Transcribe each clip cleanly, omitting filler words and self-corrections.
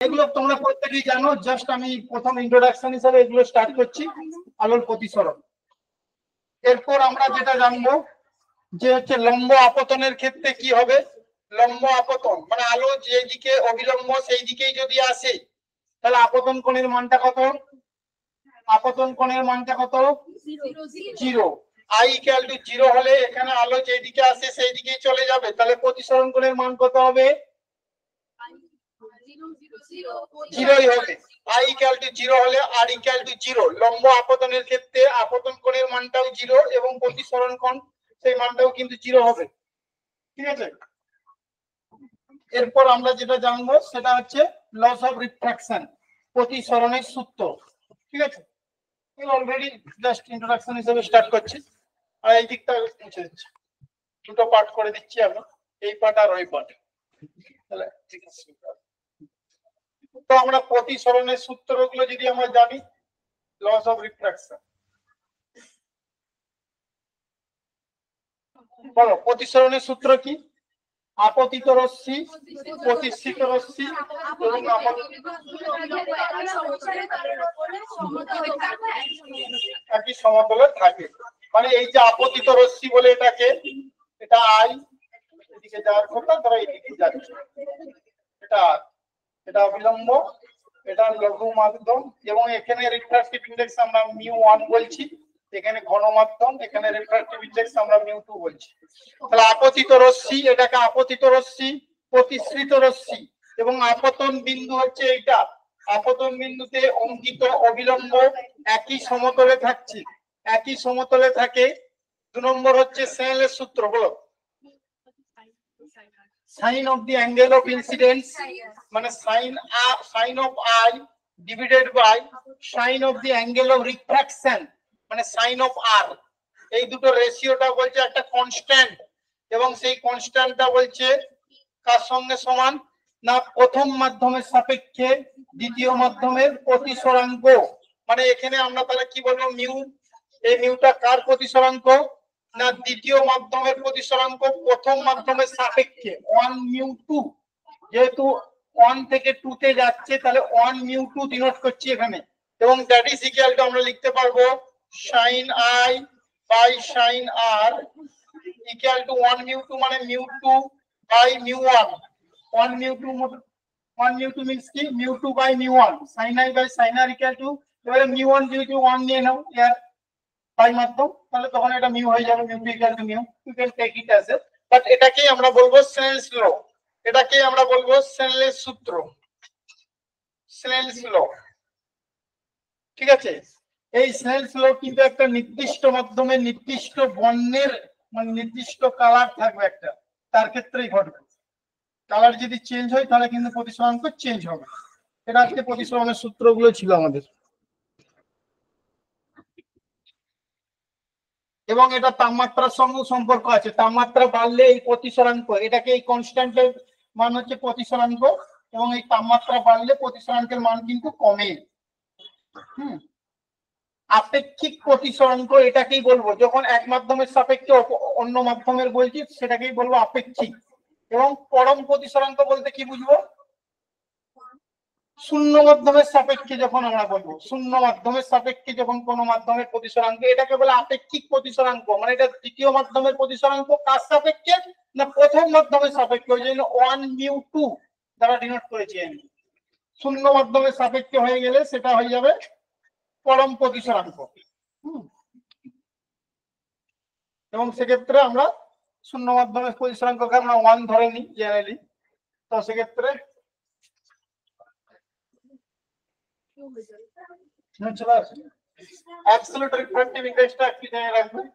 এগুলো তোমরা প্রত্যেকেই জানো, জাস্ট আমি প্রথম ইন্ট্রোডাকশন হিসেবে এগুলো স্টার্ট করছি। আলোর প্রতিসরণ। এরপর আমরা যেটা জানবো যে হচ্ছে লম্ব আপতনের ক্ষেত্রে কি হবে। লম্ব আপতন মানে আলো যেদিকে অবিলম্ব সেই দিকেই যদি আসে তাহলে আপতন কোণের মানটা কত? আপতন কোণের মানটা কত? 0। I ইকুয়াল টু 0 হলে এখানে আলো যেদিকে আসে সেই দিকেই চলে যাবে, তাহলে প্রতিসরণ কোণের মান কত হবে? 0ই হবে। I ইকুয়াল টু 0 হলে R ইকুয়াল টু 0। লম্ব আপতনের ক্ষেত্রে আপতন কোণের মানটাও 0 এবং প্রতিসরণ কোণ সেই মানটাও কিন্তু 0 হবে। ঠিক আছে। এরপর আমরা যেটা জানবো সেটা হচ্ছে লস অফ রিফ্র্যাকশন, প্রতিসরণের সূত্র। ঠিক আছে। অলরেডি জাস্ট ইন্ট্রোডাকশন হিসেবে স্টার্ট করছি। আর এই দিকটা মুছে দিচ্ছি, দুটো পার্ট করে দিচ্ছি আমি, এই পার্ট আর ওই পার্ট। তাহলে ঠিক আছে। তো আমরা প্রতিসরণের সূত্রগুলো যদি আমরা জানি, লস অফ রিফ্র্যাকশন, বলো প্রতিসরণের সূত্র কি? আপতিত রশ্মি, প্রতিসৃত রশ্মি এবং একই সমতলে থাকে। মানে এই যে আপতিত রশ্মি বলে এটাকে, এটা আই এদিকে যাওয়ার কথা, ধরো এইদিকে যাচ্ছে, এটা অবিলম্ব, এটা লঘু মাধ্যম এবং এখানে রিফ্র্যাকটিভ ইনডেক্স আমরা μ1 বলছি, এখানে ঘন মাধ্যম, এখানে রিফ্র্যাকটিভ ইনডেক্স আমরা μ2 বলছি। তাহলে আপতিত রশ্মি, এটাকে আপতিত রশ্মি, প্রতিসৃত রশ্মি এবং আপতন বিন্দু হচ্ছে এইটা। আপতন বিন্দুতে অঙ্কিত অবিলম্ব একই সমতলে থাকছে, একই সমতলে থাকে। 2 নম্বর হচ্ছে স্নেলের সূত্র, বলো। Sine of the angle of incidence মানে sine of I divided by sine of the angle of refraction মানে সাইন অফ আর। এই দুটো রেশিওটা বলছে একটা কনস্ট্যান্ট এবং সেই কনস্ট্যান্টটা বলছে কার সঙ্গে সমান না প্রথম মাধ্যমের সাপেক্ষে দ্বিতীয় মাধ্যমের প্রতিসরাঙ্ক। মানে এখানে আমরা তাহলে কি বলবো, মিউ। এই মিউটা কার প্রতিসরাঙ্ক না দ্বিতীয় মাধ্যমের প্রতিসরাঙ্ক প্রথম মাধ্যমের সাপেক্ষে 1 μ2। যেহেতু 1 থেকে 2 তে যাচ্ছে তাহলে 1 μ2 ডিনোট করছি এখানে, এবং দ্যাট ইজ ইকুয়াল টু আমরা লিখতে পারবো sin i by sin r equal to 1 μ2 মানে μ2 বাই μ1। 1 μ2 means কি μ2 by μ1, sin i by sin r equal to, এবারে μ1 যেহেতু 1 নিয়ে নাও এর বাই মাধ্যম, তাহলে তখন এটা মিউ হয়ে যাবে, μ2 equal to mu. You can take it as a, but এটাকেই আমরা বলবো স্নেলস ল, এটাকেই আমরা বলবো স্নেলের সূত্র, স্নেলস ল। ঠিক আছে। এই স্নেলস ল কিন্তু একটা নির্দিষ্ট মাধ্যমে নির্দিষ্ট বর্ণের মানে নির্দিষ্ট কালার থাকবে একটা, তার ক্ষেত্রেই ঘটবে। কালার যদি চেঞ্জ হয় তাহলে কিন্তু প্রতিসরাঙ্ক চেঞ্জ হবে। এটা আজকে প্রতিসরণের সূত্রগুলো ছিল আমাদের। এবং এটা তাপমাত্রার সঙ্গে সম্পর্ক আছে, তাপমাত্রা বাড়লে এই প্রতিসরাঙ্ক, এটাকে এই কনস্ট্যান্টের মান হচ্ছে প্রতিসরাঙ্ক, এবং এই তাপমাত্রা বাড়লে প্রতিসরাঙ্কের মান কিন্তু কমে। আপেক্ষিক প্রতিসরাঙ্ক এটাকেই বলবো, যখন এক মাধ্যমের সাপেক্ষে অন্য মাধ্যমের বলছি সেটাকেই বলবো আপেক্ষিক। এবং পরম প্রতিসরাঙ্ক বলতে কি বুঝবো, শূন্য মাধ্যমের সাপেক্ষে যখন আমরা বলবো, শূন্য মাধ্যমের সাপেক্ষে যখন কোনো মাধ্যমের প্রতিসরাঙ্ক, এটাকে বলে আপেক্ষিক প্রতিসরাঙ্ক। মানে এটা দ্বিতীয় মাধ্যমের প্রতিসরাঙ্ক কার সাপেক্ষে না প্রথম মাধ্যমের সাপেক্ষে, ওই জন্য 1 μ2 দ্বারা ডিনোট করেছি আমি। শূন্য মাধ্যমের সাপেক্ষে হয়ে গেলে সেটা হয়ে যাবে পরম প্রতিসরাঙ্ক। এবং সেক্ষেত্রে আমরা শূন্য মাধ্যমের প্রতিসরাঙ্ককে আমরা 1 ধরে নিই জেনারেলি। তো সেক্ষেত্রে absolute refractive indexটা একটু জেনে রাখবেন।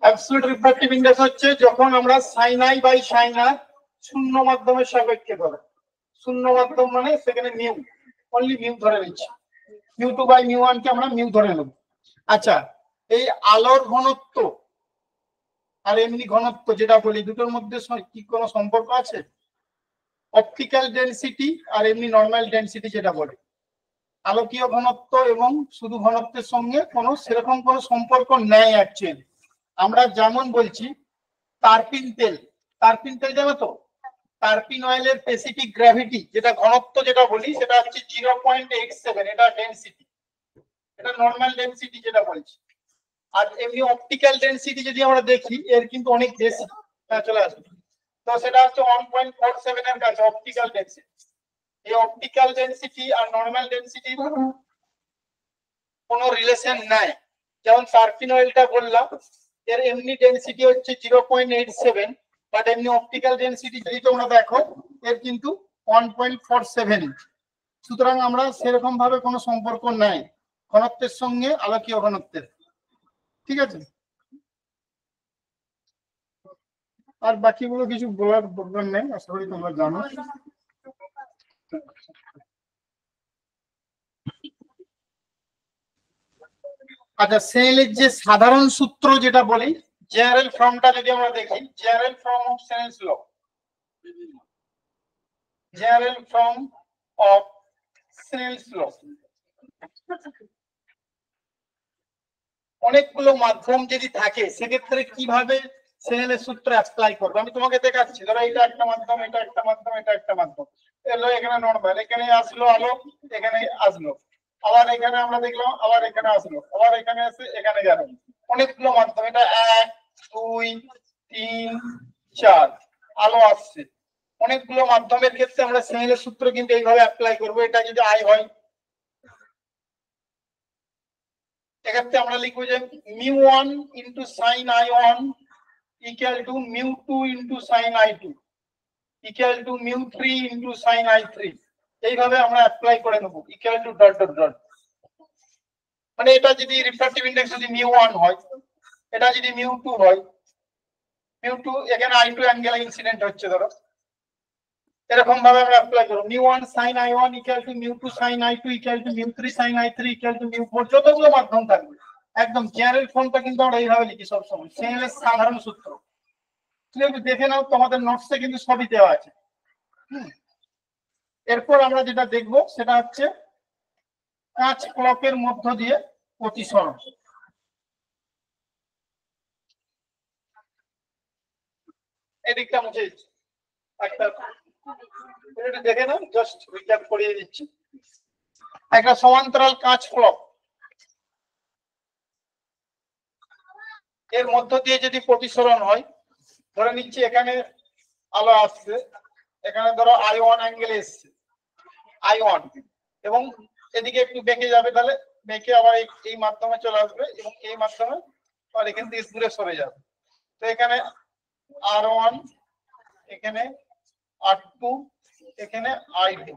absolute refractive index হচ্ছে যখন আমরা sin i by sin r শূন্য মাধ্যমের সাপেক্ষে ধরে, শূন্য মাধ্যম মানে সেখানে মিউ, অনলি মিউ ধরে নিচ্ছি, μ2 বাই μ1 কে আমরা মিউ ধরে নেব। আচ্ছা, এই আলোর ঘনত্ব আর এমনি ঘনত্ব যেটা বলি, দুটোর মধ্যে কি কোনো সম্পর্ক আছে? অপটিক্যাল ডেনসিটি আর এমনি নর্মাল ডেনসিটি যেটা বলে। আলোকীয় ঘনত্ব এবং শুধু ঘনত্বের সঙ্গে কোনো সেরকম কোনো সম্পর্ক নেই অ্যাকচুয়ালি। আমরা যেমন বলছি টারপিন তেল জানো তো, টারপিন অয়েলের স্পেসিফিক গ্র্যাভিটি যেটা ঘনত্ব যেটা বলি সেটা হচ্ছে 0.87, এটা ডেনসিটি, এটা নর্মাল ডেনসিটি যেটা বলছি। আর এমনি অপটিক্যাল ডেনসিটি যদি আমরা দেখি এর কিন্তু অনেক বেশি। চলে আসবে, তো সেটা হচ্ছে 1.47 এর কাছে অপটিক্যাল ডেনসিটি। এই অপটিক্যাল ডেনসিটি আর নর্মাল ডেনসিটি কোনো রিলেশন নাই। যেমন টারপিন অয়েলটা বললাম এর এমনি ডেনসিটি হচ্ছে 0.87, বাট এমনি অপটিক্যাল ডেনসিটি যদি তোমরা দেখো এর কিন্তু 1.47। সুতরাং আমরা সেরকম ভাবে কোনো সম্পর্ক নাই ঘনত্বের সঙ্গে আলোকীয় ঘনত্বের। ঠিক আছে, আর বাকিগুলো কিছু বলার দরকার নেই, আশা করি তোমরা জানো। আচ্ছা, স্নেলের যে সাধারণ সূত্র যেটা বলি, জেনারেল ফর্মটা যদি আমরা দেখি, general form of Snell's law, general form of Snell's law. অনেকগুলো মাধ্যম যদি থাকে সেক্ষেত্রে কিভাবে স্নেলের সূত্র অ্যাপ্লাই করবে আমি তোমাকে দেখাচ্ছি। ধরো এটা একটা মাধ্যম, এটা একটা মাধ্যম, এটা একটা মাধ্যম, এলো এখানে নরমাল, এখানে আসলো আলো, এখানে আসলো, আবার এখানে আমরা দেখলাম, আবার এখানে আসলো, আবার এখানে আসে, এখানে গেল। অনেকগুলো মাধ্যম, এটা 1 2 3 4 আলো আসছে। অনেকগুলো মাধ্যমের ক্ষেত্রে আমরা স্নেলের সূত্র কিন্তু এইভাবে অ্যাপ্লাই করবো। এটা যদি আই হয় এক্ষেত্রে আমরা লিখবো যে μ1 into sine i1 equal to μ2 into sine i2 equal to μ3 into sine i3। এইভাবে আমরা অ্যাপ্লাই করে নেবো equal to dot dot dot. মানে এটা যদি রিফ্র্যাক্টিভ ইন্ডেক্স যদি μ1 হয়, এটা যদি μ2 হয়, μ2 এখানে i2 অ্যাঙ্গেল ইনসিডেন্ট হচ্ছে ধরো, এরকম ভাবে আমরা অ্যাপ্লাই করব μ1 sin i1 equal to μ2 sin i2 equal to μ3 sin i3 equal to μ4, যতগুলো মাধ্যম থাকবে একদম জেনারেল ফর্মটা কিন্তু আমরা এইভাবে লিখি সব সময়, স্নেলের সাধারণ সূত্র। তুমি একটু দেখে নাও, তোমাদের নোটসে কিন্তু সবই দেওয়া আছে। এরপর আমরা যেটা দেখব সেটা হচ্ছে কাঁচ ফলকের মধ্য দিয়ে প্রতিসরণ। এদিকটা মুছে দিচ্ছি, একটা দেখে নাও, জাস্ট রিক্যাপ করিয়ে দিচ্ছি। একটা সমান্তরাল কাঁচ ফলক, এর মধ্য দিয়ে যদি প্রতিসরণ হয়, ধরে নিচ্ছি এখানে আলো আসছে, এখানে ধরো i1 অ্যাঙ্গেল এসছে i1, এবং এদিকে একটু বেঁকে যাবে, তাহলে বেঁকে আবার এই মাধ্যমে চলে আসবে এবং এই মাধ্যমে আর এখান থেকে দূরে সরে যাবে। তো এখানে r1, এখানে r2, এখানে i2,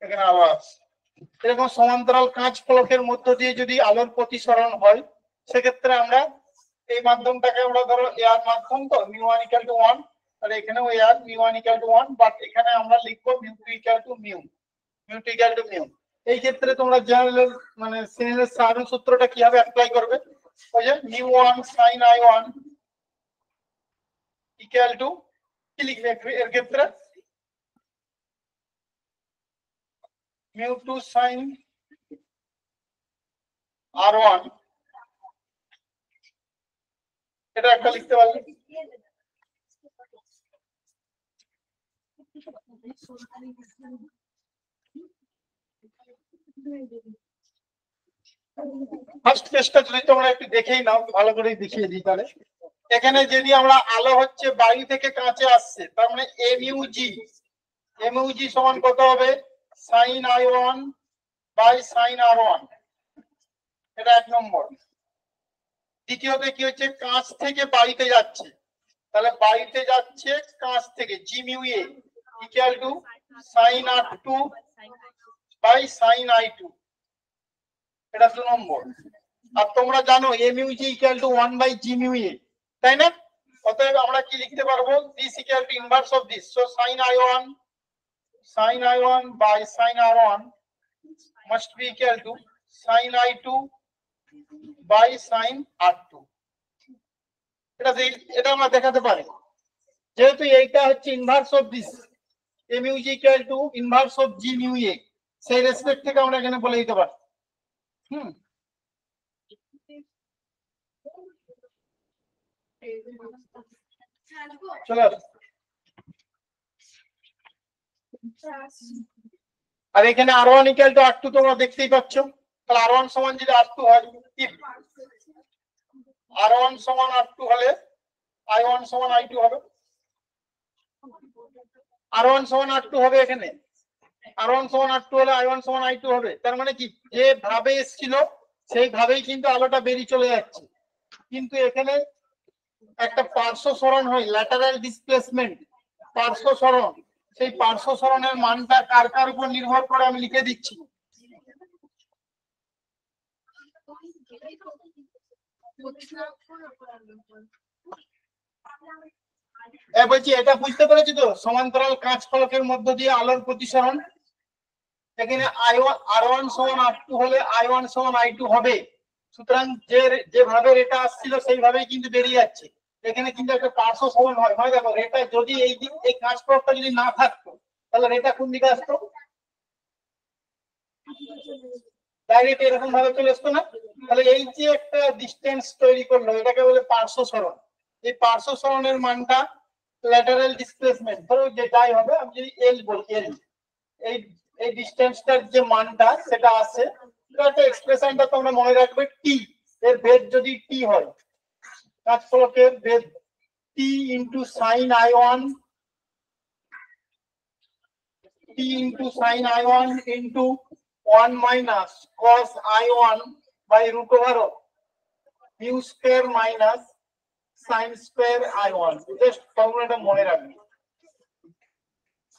এখানে আলো আসছে। এরকম সমান্তরাল কাঁচ ফলকের মধ্য দিয়ে যদি আলোর প্রতিসরণ হয় সেক্ষেত্রে আমরা এই মাধ্যমটাকে আমরা ধরো এয়ার মাধ্যম, তো μ1 ইকুয়াল টু 1, আর এখানেও এয়ার μ1 ইকুয়াল টু 1, বাট এখানে আমরা লিখবো μ2 ইকুয়াল টু μ, μ2 ইকুয়াল টু μ। এই ক্ষেত্রে তোমরা জেনারেল মানে স্নেলের সাধারণ সূত্রটা কিভাবে অ্যাপ্লাই করবে, ওই যে μ1 sin i1 ইকুয়াল টু কি লিখবে এর ক্ষেত্রে μ2 sin r1, এটা একটা লিখতে পারলে। ফার্স্ট কেসটা যদি তোমরা একটু দেখেই নাও, ভালো করে দেখিয়ে দিই তাহলে। এখানে যদি আমরা আলো হচ্ছে বাইরে থেকে কাঁচে আসছে, তার মানে এমইউজি সমান কত হবে, sin i1 by sin r1, এটা এক নম্বর। দ্বিতীয়তে কি হচ্ছে, কাঁচ থেকে বাড়িতে যাচ্ছে, তাহলে বাড়িতে যাচ্ছে কাঁচ থেকে, G mu A equal to sin r2 by sin i2, এটা 2 নম্বর। আর তোমরা জানো M U G equal to 1 by G mu A, তাই না? অতএব আমরা কি লিখতে পারবো, this equal to inverse of this, so sin i1 by sin r1 must be equal to sin i2 by sin r2। এটা আমরা দেখাতে পারি, যেহেতু এইটা হচ্ছে inverse of this, mu is equal to inverse of g mu a, সেই respect থেকে আমরা এখানে বলে দিতে পারি। চলো, আর এখানে r1 equal to r2 তোমরা দেখতেই পাচ্ছ। তাহলে r1 সমান যদি r2 হয়, r1 সমান r2 হলে i1 সমান i2 হবে। r1 সমান r2 হবে, এখানে r1 সমান r2 হলে i1 সমান i2 হবে। তার মানে কি, যে ভাবে এসেছিল সেইভাবেই কিন্তু আলোটা বেরিয়ে চলে যাচ্ছে, কিন্তু এখানে একটা পার্শ্ব সরণ হয়, ল্যাটারাল ডিসপ্লেসমেন্ট, পার্শ্ব সরণ। সেই পার্শ্ব সরণের মানটা কার কার উপর নির্ভর করে আমি লিখে দিচ্ছি। বলছি এটা বুঝতে পেরেছি তো, সমান্তরাল কাঁচ ফলকের মধ্য দিয়ে আলোর প্রতিসরণ। এখানে r1 সমান r2 হলে i1 সমান i2 হবে। সুতরাং যেভাবে রেটা আসছিল সেইভাবেই কিন্তু বেরিয়ে যাচ্ছে। এখানে কিন্তু একটা পার্শ্ব সরণ হয়, মানে দেখো রেটা যদি এই দিক, এই কাঁচ ফলকটা যদি না থাকতো তাহলে রেটা কোন দিকে আসতো? ডাইরেক্ট এরকম ভাবে চলে আসতো না? তাহলে এই যে একটা ডিসটেন্স তৈরি করলো, এটাকে বলে পার্শ্ব সরণ। এই পার্শ্ব সরণের মানটা ল্যাটারাল ডিসপ্লেসমেন্ট, ধরো যে যাই হবে, আমি যদি এল বলি, এল, এই ডিসটেন্সটার যে মানটা সেটা আছে, একটা এক্সপ্রেশনটা তোমরা মনে রাখবে, টি, এর বেদ যদি টি হয়, কাঁচ ফলকের বেদ T into sine i1, T into sine i1 into 1 minus cos i1 by root over of mu square minus sine square i1। Just ফর্মুলাটা মনে রাখবে,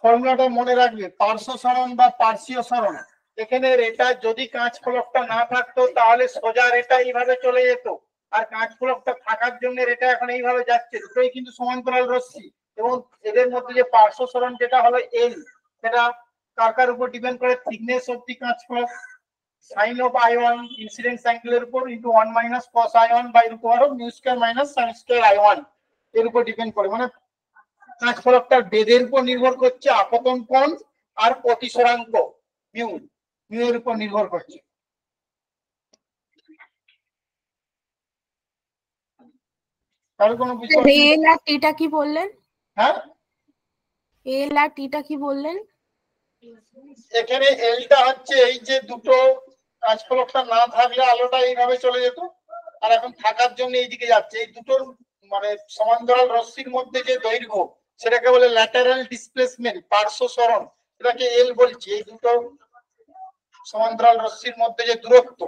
ফর্মুলাটা মনে রাখবে। পার্শ্ব সরণ বা পার্শ্বীয় সরণ, এখানে রেটা যদি কাঁচ ফলকটা না থাকতো তাহলে সোজা রেটা এইভাবে চলে যেত, আর কাঁচ ফলকটা থাকার জন্য রেটা এখন এইভাবে যাচ্ছে। দুটোই কিন্তু সমান্তরাল রশ্মি, এবং এদের মধ্যে যে পার্শ্ব সরণ যেটা হলো এল, সেটা কার কার উপর ডিপেন্ড করে? থিকনেস অফ দি কাঁচ ফলক, সাইন অফ i1 ইনসিডেন্স অ্যাঙ্গেলের উপর into 1 minus cos i1 by root over of mu square minus sine square i1 এর উপর ডিপেন্ড করে। মানে কাঁচ ফলকটার বেদের উপর নির্ভর করছে আপতন কোণ, আর প্রতিসরাঙ্ক মিউ, মিউ এর উপর নির্ভর করছে। তাহলে কোনো বিষয় এল আর টিটা কি বললেন? হ্যাঁ, এল আর টিটা কি বললেন? এখানে এলটা হচ্ছে এই যে দুটো কাঁচ ফলকটা না থাকলে আলোটা এইভাবে চলে যেত, আর এখন থাকার জন্য এইদিকে যাচ্ছে। এই দুটোর মানে সমান্তরাল রশ্মির মধ্যে যে দৈর্ঘ্য, সেটাকে বলে ল্যাটারাল ডিসপ্লেসমেন্ট, পার্শ্ব সরণ, সেটাকে এল বলছি। এই দুটো সমান্তরাল রশ্মির মধ্যে যে দূরত্ব,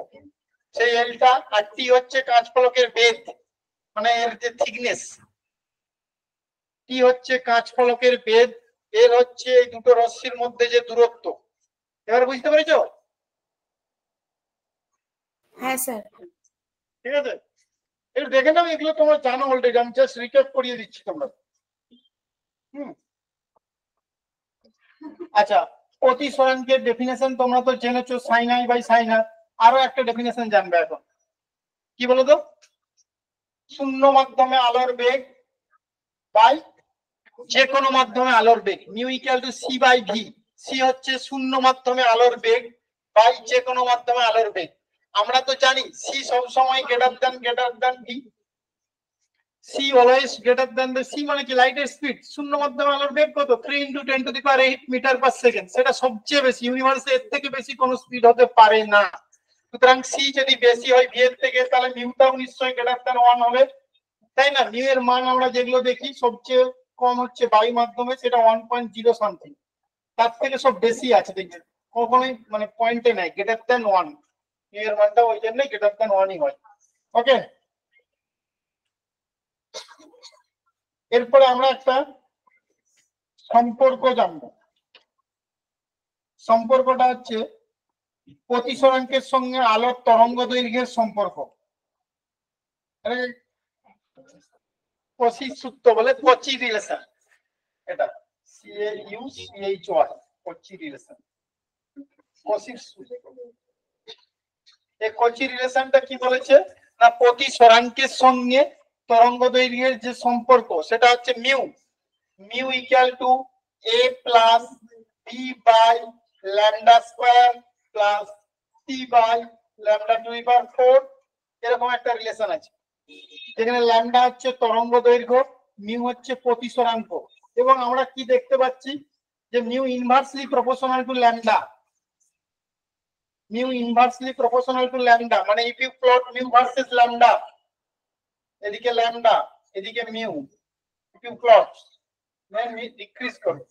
সেই এলটা, আর টি হচ্ছে কাঁচ ফলকের বেধ, মানে এর যে থিকনেস। টি হচ্ছে কাঁচ ফলকের বেধ, এল হচ্ছে এই দুটো রশ্মির মধ্যে যে দূরত্ব। এবার বুঝতে পেরেছো? হ্যাঁ স্যার। ঠিক আছে, একটু দেখে নাও, এগুলো তোমরা জানো অলরেডি, আমি জাস্ট রিক্যাপ করিয়ে দিচ্ছি তোমরা। আচ্ছা, প্রতিসরণের ডেফিনেশন তোমরা তো জেনেছো, সাইন আই বাই সাইন আর। আরো একটা ডেফিনেশন জানবে এখন, কি বলো তো? শূন্য মাধ্যমে আলোর বেগ বাই যে কোনো মাধ্যমে আলোর বেগ, mu equal to C by V. C হচ্ছে শূন্য মাধ্যমে আলোর বেগ বাই যে কোনো মাধ্যমে আলোর বেগ। আমরা তো জানি সি সব সময় greater than V. C always greater than the C, মানে কি লাইটের স্পিড। শূন্য মাধ্যমে আলোর বেগ কত? 3 × 10⁸ মিটার পার সেকেন্ড। সেটা সবচেয়ে বেশি, ইউনিভার্সে এর থেকে বেশি কোনো স্পিড হতে পারে না। সুতরাং সি যদি বেশি হয় ভি এর থেকে, তাহলে মিউটাও নিশ্চয়ই গ্রেটার দ্যান 1 হবে, তাই না? মিউ এর মান আমরা যেগুলো দেখি সবচেয়ে কম হচ্ছে বায়ু মাধ্যমে, সেটা 1.0 সামথিং। তার থেকে সব বেশি আছে দেখবেন, কখনোই মানে পয়েন্টে নাই, গ্রেটার দ্যান 1। মিউ এর মানটা ওই জন্য গ্রেটার দ্যান 1ই হয়। ওকে, এরপরে আমরা একটা সম্পর্ক জানবো। সম্পর্কটা হচ্ছে প্রতিসরাঙ্কের সঙ্গে আলোর তরঙ্গ দৈর্ঘ্যের সম্পর্ক। কচি সূত্র বলে, কচি রিলেশন। এটা CAUCHY, কচি রিলেশন, কচির সূত্র। এই কচি রিলেশনটা কি বলেছে না, প্রতিসরাঙ্কের সঙ্গে তরঙ্গ দৈর্ঘ্যের যে সম্পর্ক, সেটা হচ্ছে mu, mu equal to a plus b by lambda square plus c by lambda to the power 4 এরকম একটা রিলেশন আছে, যেখানে ল্যামডা হচ্ছে তরঙ্গ দৈর্ঘ্য, মিউ হচ্ছে প্রতিসরাঙ্ক, এবং আমরা কি দেখতে পাচ্ছি যে mu inversely proportional to lambda, mu inversely proportional to lambda, মানে if you plot mu versus lambda, এদিকে ল্যামডা এদিকে mu, if you plot then decrease করবে,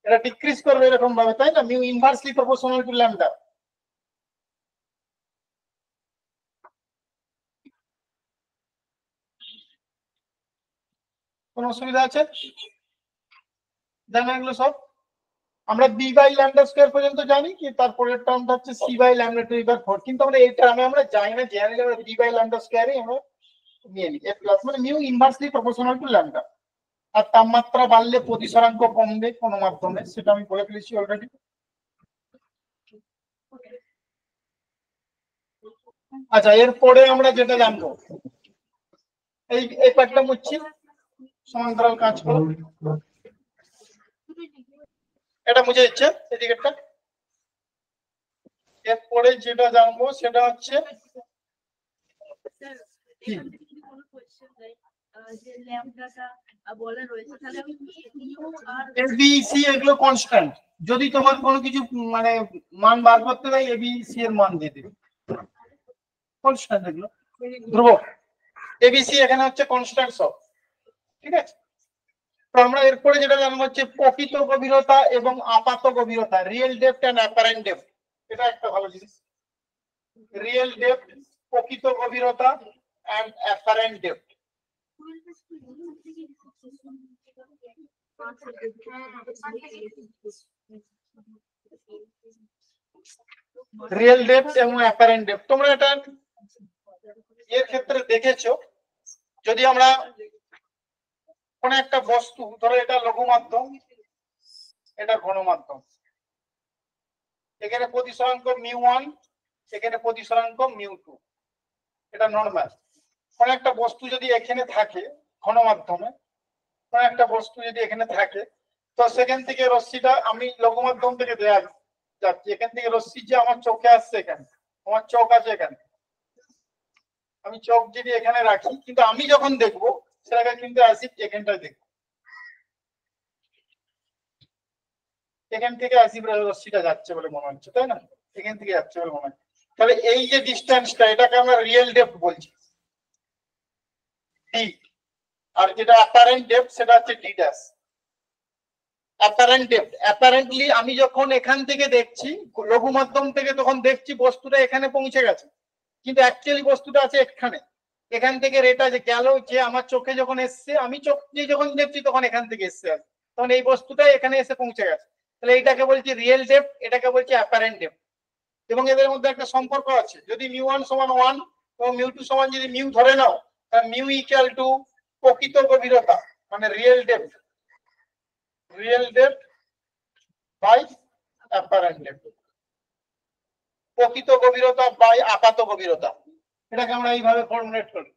এটা ডিক্রিজ করবে এরকম ভাবে, তাই না? Mu inversely proportional to lambda. কোন অসুবিধা আছে? জানা এগুলো সব? আমরা বি বাই ল্যামডা স্কয়ার পর্যন্ত জানি, কি তারপরের টার্মটা হচ্ছে C by lambda to the power 4, কিন্তু আমরা এই টার্মে আমরা জানি না, জেনারেলি আমরা বি বাই ল্যামডা স্কয়ারই আমরা নিয়ে নিই। এ প্লাস মানে mu inversely proportional to lambda. আর তাপমাত্রা বাড়লে প্রতিসরাঙ্ক কমবে কোনো মাধ্যমে, সেটা আমি বলে ফেলেছি অলরেডি। আচ্ছা, এরপরে আমরা যেটা জানবো, এই পার্টটা মুছছি, সমান্তরাল কাজ করো, এটা মুছে দিচ্ছে এদিকেরটা। এরপরে যেটা জানবো সেটা হচ্ছে এবিসি, এগুলো কনস্ট্যান্ট। যদি তোমার কোনো কিছু মানে মান বার করতে দেয়, এবিসি এর মান দিয়ে দেবে, কনস্ট্যান্ট এগুলো ধ্রুবক। এবিসি এখানে হচ্ছে কনস্ট্যান্ট সব, ঠিক আছে? তো আমরা এরপরে যেটা জানবো হচ্ছে প্রকৃত গভীরতা এবং আপাত গভীরতা, real depth and apparent depth. এটা একটা ভালো জিনিস, রিয়েল ডেপথ, প্রকৃত গভীরতা and apparent depth. Real depth এবং অ্যাপারেন্ট ডেপথ, তোমরা এটা এর ক্ষেত্রে দেখেছো, যদি আমরা কোন একটা বস্তু, ধরো এটা লঘু মাধ্যম, এটা ঘন মাধ্যম, এখানে প্রতিসরাঙ্ক মিউ1, এখানে প্রতিসরাঙ্ক মিউ2, এটা নরমাল। কোন একটা বস্তু যদি এখানে থাকে ঘন মাধ্যমে, কোন একটা বস্তু যদি এখানে থাকে, তো সেখান থেকে রশ্মিটা, আমি লঘু মাধ্যম থেকে দেয়া যাচ্ছি, এখান থেকে রশ্মি যে আমার চোখে আসছে, এখানে আমার চোখ আছে, এখানে আমি চোখ যদি এখানে রাখি, কিন্তু আমি যখন দেখবো সেটাকে কিন্তু অ্যাসিড এখানটায় দেখবো, এখান থেকে অ্যাসিড রশ্মিটা যাচ্ছে বলে মনে হচ্ছে, তাই না? এখান থেকে যাচ্ছে বলে মনে হচ্ছে। তাহলে এই যে ডিসটেন্সটা, এটাকে আমরা রিয়েল ডেপথ বলছি, ডি। আর যেটা অ্যাপারেন্ট ডেপথ সেটা হচ্ছে D dash. Apparent depth, apparently আমি যখন এখান থেকে দেখছি লঘু মাধ্যম থেকে, তখন দেখছি বস্তুটা এখানে পৌঁছে গেছে, কিন্তু অ্যাকচুয়ালি বস্তুটা আছে এখানে, এখান থেকে রেটা যে গেল, যে আমার চোখে যখন এসছে, আমি চোখ দিয়ে যখন দেখছি তখন এখান থেকে এসছে, তখন এই বস্তুটা এখানে এসে পৌঁছে গেছে। তাহলে এটাকে বলছি রিয়েল ডেপথ, এটাকে বলছি অ্যাপারেন্ট ডেপথ। এবং এদের মধ্যে একটা সম্পর্ক আছে, যদি মিউ1 সমান 1 এবং মিউ2 সমান যদি মিউ ধরে নাও, তাহলে মিউ ইকুয়াল টু প্রকৃত গভীরতা, মানে real depth, real depth by apparent depth, প্রকৃত গভীরতা বাই আপাত গভীরতা। এটাকে আমরা এইভাবে ফর্মুলেট করি।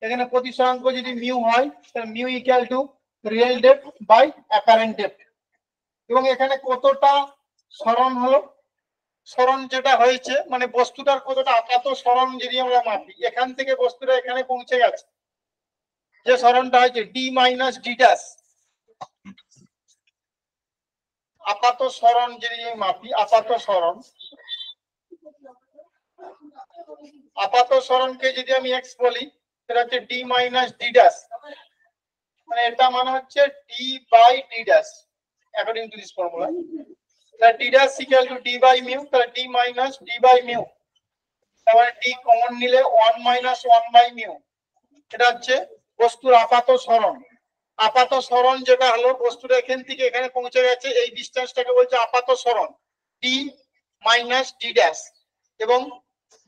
এখানে প্রতিসরাঙ্ক যদি মিউ হয়, তাহলে mu equal to real depth by apparent depth. এবং এখানে কতটা সরণ হলো, সরণ যেটা হয়েছে মানে বস্তুটার কতটা আপাত সরণ যদি আমরা মাপি, এখান থেকে বস্তুটা এখানে পৌঁছে গেছে, যে সরণটা হয়েছে ডি মাইনাস ডি ড্যাশ, আপাত সরণ যদি মাপি, আপাত সরণকে যদি আমি এক্স বলি, সেটা হচ্ছে ডি মাইনাস ডি ড্যাশ, মানে এটা মানে হচ্ছে D by D dash according to this formula. তাহলে D dash equal to D by mu, তাহলে D minus D by mu, তাহলে ডি কমন নিলে 1 মাইনাস 1 বাই মিউ। এটা হচ্ছে বস্তুর আপাত সরণ। আপাত সরণ যেটা হলো, বস্তুটা এখান থেকে এখানে পৌঁছে গেছে, এই ডিসটেন্সটাকে বলছে আপাত সরণ, ডি মাইনাস ডি ড্যাশ, এবং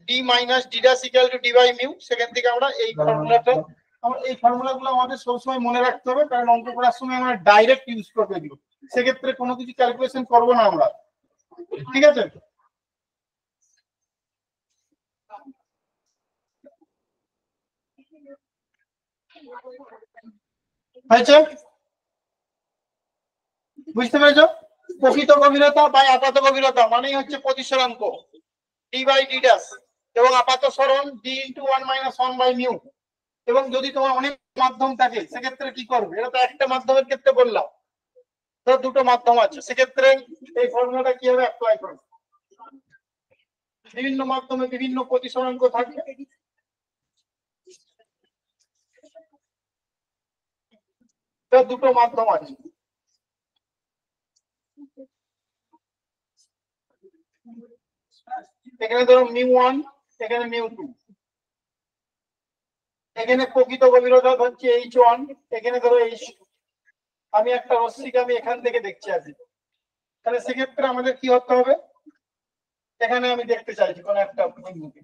D minus D dash equal to D by mu. সেখান থেকে আমরা এই ফর্মুলাটা, এই ফর্মুলাগুলো আমাদের সবসময় মনে রাখতে হবে, কারণ অঙ্ক করার সময় আমরা ডাইরেক্ট ইউজ করবো এগুলো, সেক্ষেত্রে কোনো কিছু ক্যালকুলেশন করবো না আমরা, ঠিক আছে? হয়েছে? বুঝতে পেরেছো? প্রকৃত গভীরতা বাই আপাত গভীরতা মানেই হচ্ছে প্রতিসরাঙ্ক ডি বাই ডি ড্যাশ এবং আপাত সরণ ডি ইন্টু 1 - 1/μ। এবং যদি তোমার অনেক মাধ্যম থাকে সেক্ষেত্রে কি করবে? এটা তো একটা মাধ্যমের ক্ষেত্রে বললাম, তো দুটো মাধ্যম আছে, সেক্ষেত্রে এই ফর্মুলাটা কিভাবে অ্যাপ্লাই করবে? বিভিন্ন মাধ্যমে বিভিন্ন প্রতিসরাঙ্ক থাকবে, তো দুটো মাধ্যম আছে। এখানে ধরো μ1, এখানে μ2, এখানে প্রকৃত গভীরতা হচ্ছে h1, এখানে ধরো h2। আমি একটা রশ্মিকে আমি এখান থেকে দেখছি আছি, তাহলে সেক্ষেত্রে আমাদের কি হতে হবে? এখানে আমি দেখতে চাইছি কোন একটা বিন্দুকে,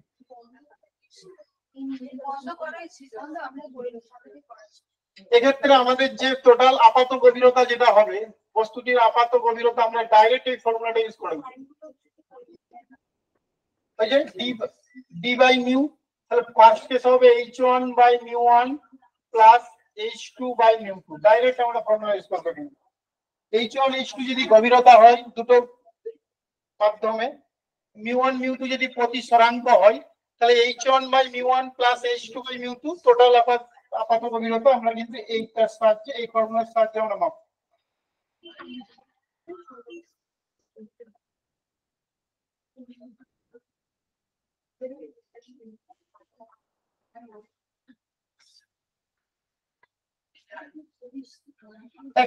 এক্ষেত্রে আমাদের যে টোটাল আপাত গভীরতা যেটা হবে, বস্তুটির আপাত গভীরতা আমরা ডাইরেক্ট এই ফর্মুলাটা ইউজ করে দেব। ওই যে ডি বাই মিউ, তাহলে ফার্স্ট কেস হবে h1/μ1 plus h2 by μ2, direct আমরা ফর্মুলা ইউজ করব। h1 h2 যদি গভীরতা হয় দুটো মাধ্যমে, μ1 μ2 যদি প্রতিসরাঙ্ক হয়, তাহলে h1/μ1 plus h2 by μ2 total আপাত গভীরতা আমরা কিন্তু এইটার সাহায্যে, এই ফর্মুলার সাহায্যে আমরা মাপব।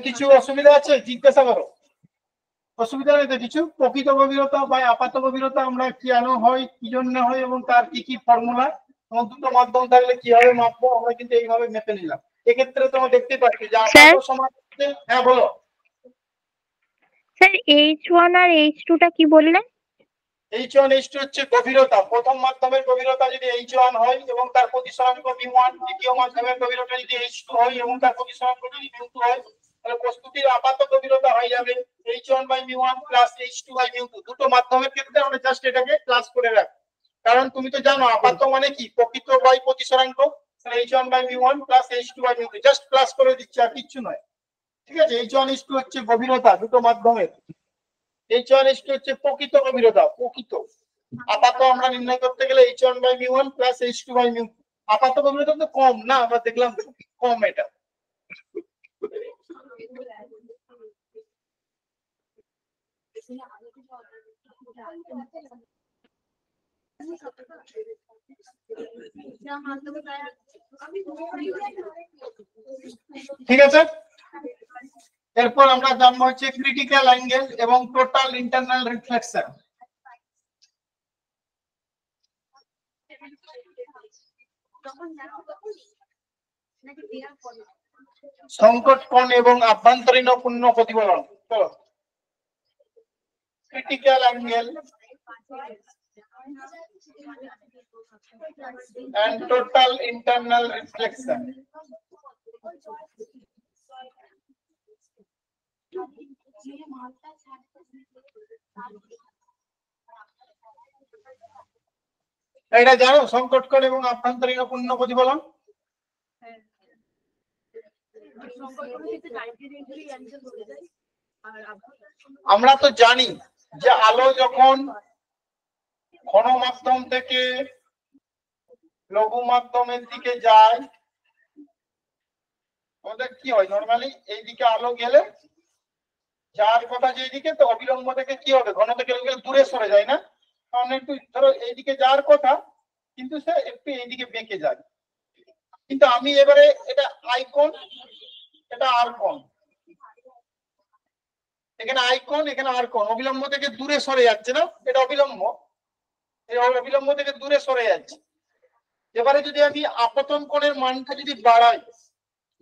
কিছু অসুবিধা আছে জিজ্ঞাসা করো, অসুবিধা নেই তো কিছু? প্রকৃত গভীরতা বা আপাত গভীরতা আমরা কেন হয়, কি জন্য হয় এবং তার কি কি ফর্মুলা এবং দুটো মাধ্যম থাকলে কিভাবে মাপবো আমরা কিন্তু এইভাবে মেপে নিলাম। এক্ষেত্রে তোমরা দেখতে পাচ্ছি যে আপাত সমান, হ্যাঁ বলো স্যার। H1 আর H2 টা কি বললেন? h1 h2 হচ্ছে গভীরতা, প্রথম মাধ্যমের গভীরতা যদি h1 হয় এবং তার প্রতিসরাঙ্ক μ1, দ্বিতীয় মাধ্যমের গভীরতা যদি h2 হয় এবং তার প্রতিসরাঙ্ক যদি μ2 হয়, তাহলে বস্তুটির আপাত গভীরতা হয়ে যাবে h1/μ1 প্লাস h2/μ2। দুটো মাধ্যমের ক্ষেত্রে আমরা জাস্ট এটাকে প্লাস করে রাখি, কারণ তুমি তো জানো আপাত মানে কি, প্রকৃত বাই প্রতিসরাঙ্ক, তাহলে h1/μ1 plus h2/μ2 just plus করে দিচ্ছি আর কিছু নয়। ঠিক আছে, h1 h2 হচ্ছে গভীরতা দুটো মাধ্যমের, h1 h2 হচ্ছে প্রকৃত গভীরতা, প্রকৃত। আপাত আমরা নির্ণয় করতে গেলে h1/μ1 প্লাস h2/μ2। আপাত গভীরতা তো কম না, আমরা দেখলাম কম এটা। ঠিক আছে, এরপর আমরা জানবো হচ্ছে ক্রিটিক্যাল অ্যাঙ্গেল এবং টোটাল ইন্টারনাল রিফ্লেকশন। সংকট কোণ এবং আভ্যন্তরীণ পূর্ণ প্রতিফলন। চলো, critical angle and total internal reflection. এটা জানো সংকট কোণ এবং আভ্যন্তরীণ পূর্ণ প্রতিফলন? আমরা তো জানি যে আলো যখন ঘন মাধ্যম থেকে লঘু মাধ্যমের দিকে যায়, ওদের কি হয় নরমালি এইদিকে আলো গেলে যার কথা যেদিকে, তো অবিলম্ব থেকে কি হবে, ঘন থেকে দূরে সরে যায় না, কারণ একটু ধরো এইদিকে যাওয়ার কথা কিন্তু সে একটু এইদিকে বেঁকে যায়। কিন্তু আমি এবারে এটা আইকন, এটা আর কোণ, এখানে আইকন এখানে আর কোণ, অবিলম্ব থেকে দূরে সরে যাচ্ছে না, এটা অবিলম্ব, এই অবিলম্ব থেকে দূরে সরে যাচ্ছে। এবারে যদি আমি আপতন কোণের মানটা যদি বাড়াই,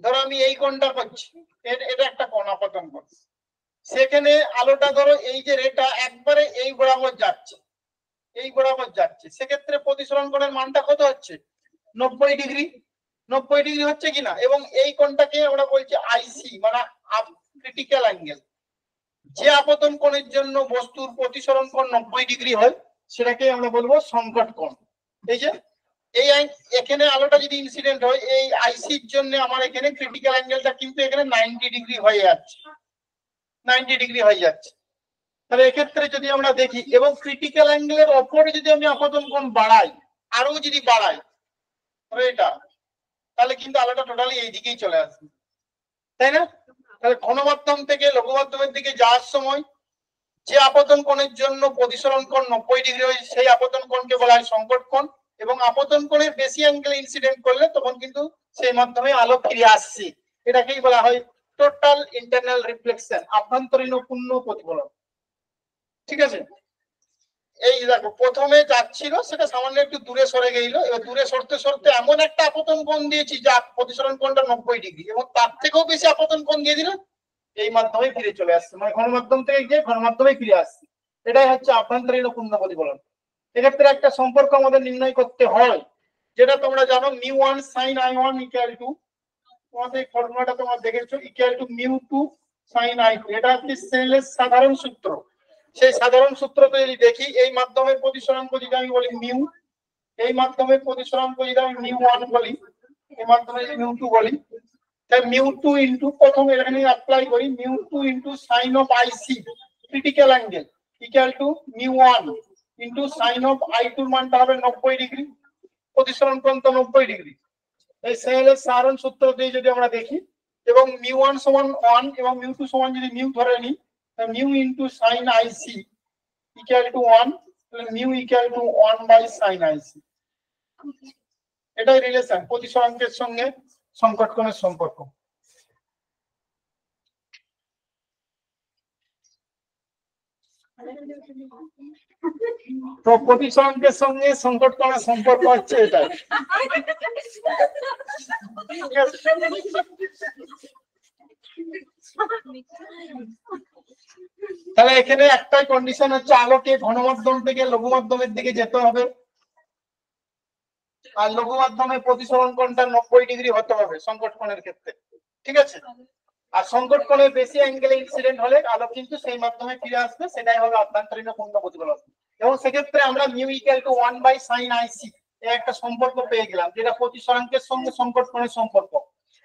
ধরো আমি এই কোণটা করছি, এটা একটা কোণ আপতন কোণ, সেখানে আলোটা ধরো এই যে রেটা একবারে এই বরাবর যাচ্ছে, এই বরাবর যাচ্ছে, সেক্ষেত্রে প্রতিসরণ কোণের মানটা কত হচ্ছে? 90 ডিগ্রি। 90 ডিগ্রি হচ্ছে কিনা, এবং এই কোণটাকে আমরা বলছি আইসি মানে ক্রিটিক্যাল অ্যাঙ্গেল। যে আপতন কোণের জন্য বস্তুর প্রতিসরণ কোণ 90 ডিগ্রি হয় সেটাকে আমরা বলবো সংকট কোণ। এই যে এই এখানে আলোটা যদি ইনসিডেন্ট হয় এই আইসির জন্য আমার এখানে ক্রিটিক্যাল অ্যাঙ্গেলটা কিন্তু এখানে 90 ডিগ্রি হয়ে যাচ্ছে। 90 ডিগ্রি হয়ে যাচ্ছে। তাহলে এক্ষেত্রে যদি আমরা দেখি এবং ক্রিটিক্যাল অ্যাঙ্গেলের ওপরে যদি আমি আপতন কোণ বাড়াই, আরো যদি বাড়াই এটা, তাহলে কিন্তু আলোটা টোটালি এই দিকেই চলে আসবে, তাই না? তাহলে ঘনমাধ্যম থেকে লঘু মাধ্যমের দিকে যাওয়ার সময় যে আপতন কোণের জন্য প্রতিসরণ কোণ 90 ডিগ্রি হয় সেই আপতন কোণকে বলা হয় সংকট কোণ, এবং আপতন কোণের বেশি অ্যাঙ্গেলে ইনসিডেন্ট করলে তখন কিন্তু সেই মাধ্যমে আলো ফিরে আসছে, এটাকেই বলা হয় টোটাল ইন্টারনাল রিফ্লেকশন, আভ্যন্তরীণ পূর্ণ প্রতিফলন। ঠিক আছে, এই দেখো প্রথমে যাচ্ছিল সেটা সামান্য একটু দূরে সরে গেল, এবার দূরে সরতে সরতে এমন একটা আপতন কোণ দিয়েছি যা প্রতিসরণ কোণটা 90 ডিগ্রি, এবং তার থেকেও বেশি আপতন কোণ দিয়ে দিল, এই মাধ্যমে ফিরে চলে আসছে, মানে ঘনমাধ্যম থেকে গিয়ে ঘনমাধ্যমে ফিরে আসছে। এটাই হচ্ছে আভ্যন্তরীণ পূর্ণ প্রতিফলন। এক্ষেত্রে একটা সম্পর্ক আমাদের নির্ণয় করতে হয়, যেটা তোমরা জানো μ1 sin i1 ইকুয়াল টু, তোমাদের এই ফর্মুলাটা তোমরা দেখেছো, ইকুয়াল টু μ2 sin i2। এটা হচ্ছে স্নেলের সাধারণ সূত্র। সেই সাধারণ সূত্রতে যদি দেখি, এই মাধ্যমের প্রতিসরাঙ্ক যদি আমি বলি মিউ, এই মাধ্যমের প্রতিসরাঙ্ক যদি আমি μ1 বলি, এই মাধ্যমে যদি μ2 বলি, তাই μ2 ইনটু, প্রথমে এখানে অ্যাপ্লাই করি, μ2 into sin of ic critical angle equal to μ1 into sin of i2 এর মানটা হবে 90 ডিগ্রি, প্রতিসরণ কোণ তো 90 ডিগ্রি। এই স্নেলের সাধারণ সূত্র দিয়ে যদি আমরা দেখি, এবং μ1 সমান 1 এবং μ2 সমান যদি মিউ ধরে নিই, mu into sin ic equal to 1, তাহলে mu equal to 1 by sin ic। এটাই রিলেশন প্রতিসরাঙ্কের সঙ্গে সংকট কোণের সম্পর্ক। তো প্রতিসরাঙ্কের সঙ্গে সংকট কোণের সম্পর্ক হচ্ছে এটা। তাহলে এখানে একটাই কন্ডিশন হচ্ছে, আলোকে ঘনমাধ্যম থেকে লঘু মাধ্যমের দিকে যেতে হবে, আর লঘু মাধ্যমে প্রতিসরণ কোণটা 90 ডিগ্রি হতে হবে সংকট কোণের ক্ষেত্রে। ঠিক আছে, আর সংকট কোণে বেশি অ্যাঙ্গেলে ইনসিডেন্ট হলে আলো কিন্তু সেই মাধ্যমে ফিরে আসবে, সেটাই হবে আভ্যন্তরীণ পূর্ণ প্রতিফলন। এবং সেক্ষেত্রে আমরা mu equal to 1 by sin ic এই একটা সম্পর্ক পেয়ে গেলাম, যেটা প্রতিসরাঙ্কের সঙ্গে সংকট কোণের সম্পর্ক।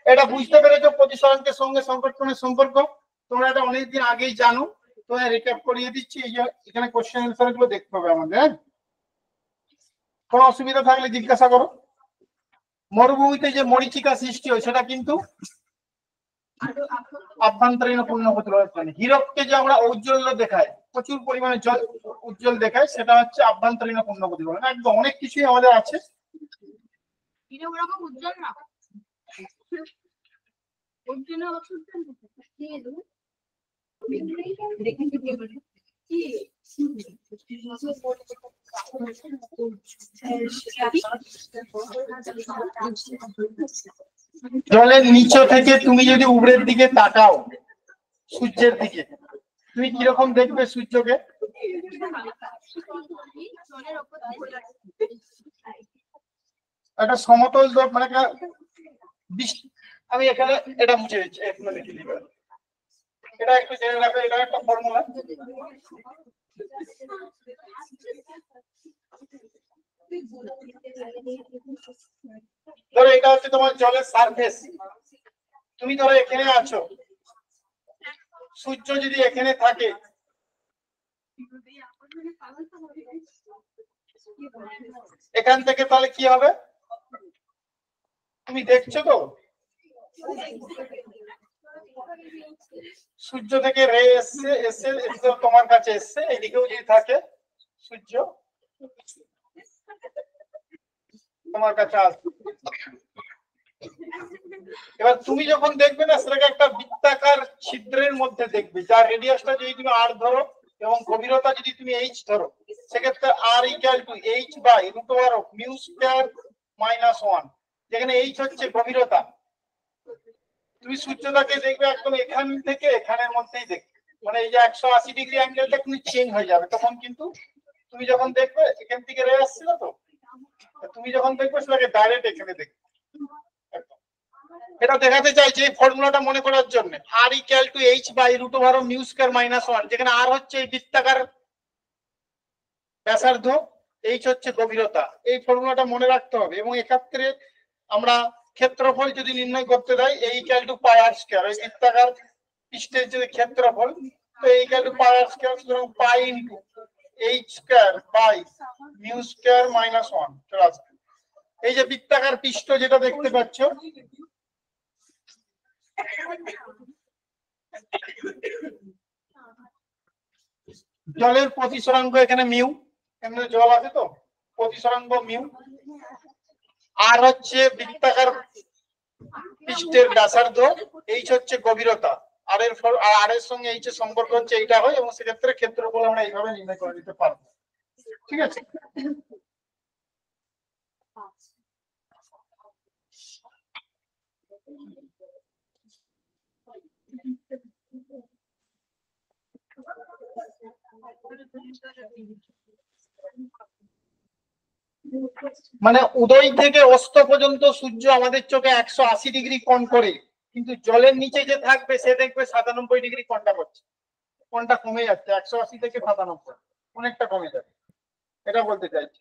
এটা বুঝতে পেরেছো প্রতিসরাঙ্কের সঙ্গে সংকট কোণের সম্পর্ক? তোমরা এটা অনেকদিন আগেই জানো, তো রিক্যাপ করিয়ে দিচ্ছি। এই যে এখানে কোশ্চেন অ্যানসার গুলো দেখতে হবে আমাদের। কোনো অসুবিধা থাকলে জিজ্ঞাসা করো। মরুভূমিতে যে মরীচিকা সৃষ্টি হয় সেটা কিন্তু আভ্যন্তরীণ পূর্ণ প্রতিফলন। হীরককে যে আমরা ঔজ্জ্বল্য দেখাই, প্রচুর পরিমাণে জল উজ্জ্বল দেখায়, সেটা হচ্ছে আভ্যন্তরীণ পূর্ণ প্রতিফলন। একদম অনেক কিছুই আমাদের আছে। জলের নিচ থেকে তুমি যদি উপরের দিকে তাকাও সূর্যের দিকে, তুমি কিরকম দেখবে সূর্যকে? একটা সমতল, মানে আমি এখানে এটা মুছে দিচ্ছি, এটা একটু জেনে রাখো, এটা একটা ফর্মুলা। ধরো এটা হচ্ছে তোমার জলের সারফেস, তুমি ধরো এখানে আছো, সূর্য যদি এখানে থাকে, এখান থেকে তাহলে কি হবে তুমি দেখছো তো, সূর্য থেকে রে এসছে, এসে তোমার কাছে এসছে, এইদিকেও যদি থাকে সূর্য তোমার কাছে আসবে। এবার তুমি যখন দেখবে না, সেটাকে একটা বৃত্তাকার ছিদ্রের মধ্যে দেখবে, যার রেডিয়াসটা যদি তুমি r ধরো এবং গভীরতা যদি তুমি h ধরো, সেক্ষেত্রে r equal to h by root over of mu square minus 1, যেখানে h হচ্ছে গভীরতা। তুমি সূর্যটাকে দেখবে একদম এখান থেকে এখানের মধ্যেই দেখবে, মানে এই যে 180 ডিগ্রি অ্যাঙ্গেলটা কিন্তু চেঞ্জ হয়ে যাবে তখন। কিন্তু তুমি যখন দেখবে এখান থেকে রে আসছিল, তো তুমি যখন দেখবে সেটাকে ডাইরেক্ট এখানে দেখবে। এটা দেখাতে চাইছে এই ফর্মুলাটা মনে করার জন্য, r equal to h by root over of mu square minus 1, যেখানে r হচ্ছে এই বৃত্তাকার ব্যাসার্ধ, h হচ্ছে গভীরতা। এই ফর্মুলাটা মনে রাখতে হবে। এবং এক্ষেত্রে আমরা ক্ষেত্রফল যদি নির্ণয় করতে দেয়, a equal to pi r square, ওই বৃত্তাকার পৃষ্ঠের যে ক্ষেত্রফল, তো এইখানে পাই আর স্কয়ার, সুতরাং pi into H square by mu square minus 1 চলে আসবে। এই যে বৃত্তাকার পৃষ্ঠ যেটা দেখতে পাচ্ছ, জলের প্রতিসরাঙ্ক এখানে মিউ, এখানে জল আছে তো প্রতিসরাঙ্ক মিউ, আর হচ্ছে বৃত্তাকার পৃষ্ঠের ব্যাসার্ধ, এইচ হচ্ছে গভীরতা, আর এর সঙ্গে এইচ এর সম্পর্ক হচ্ছে এইটা হয়, এবং সেক্ষেত্রে ক্ষেত্রফল আমরা এইভাবে নির্ণয় করে দিতে পারবো। ঠিক আছে, মানে উদয় থেকে অস্ত পর্যন্ত সূর্য আমাদের চোখে 180 ডিগ্রি কোণ করে, কিন্তু জলের নিচে যে থাকবে সে দেখবে 97 ডিগ্রি কোণটা করছে, কোণটা কমে যাচ্ছে 180 থেকে 97, অনেকটা কমে যাবে, এটা বলতে চাইছি।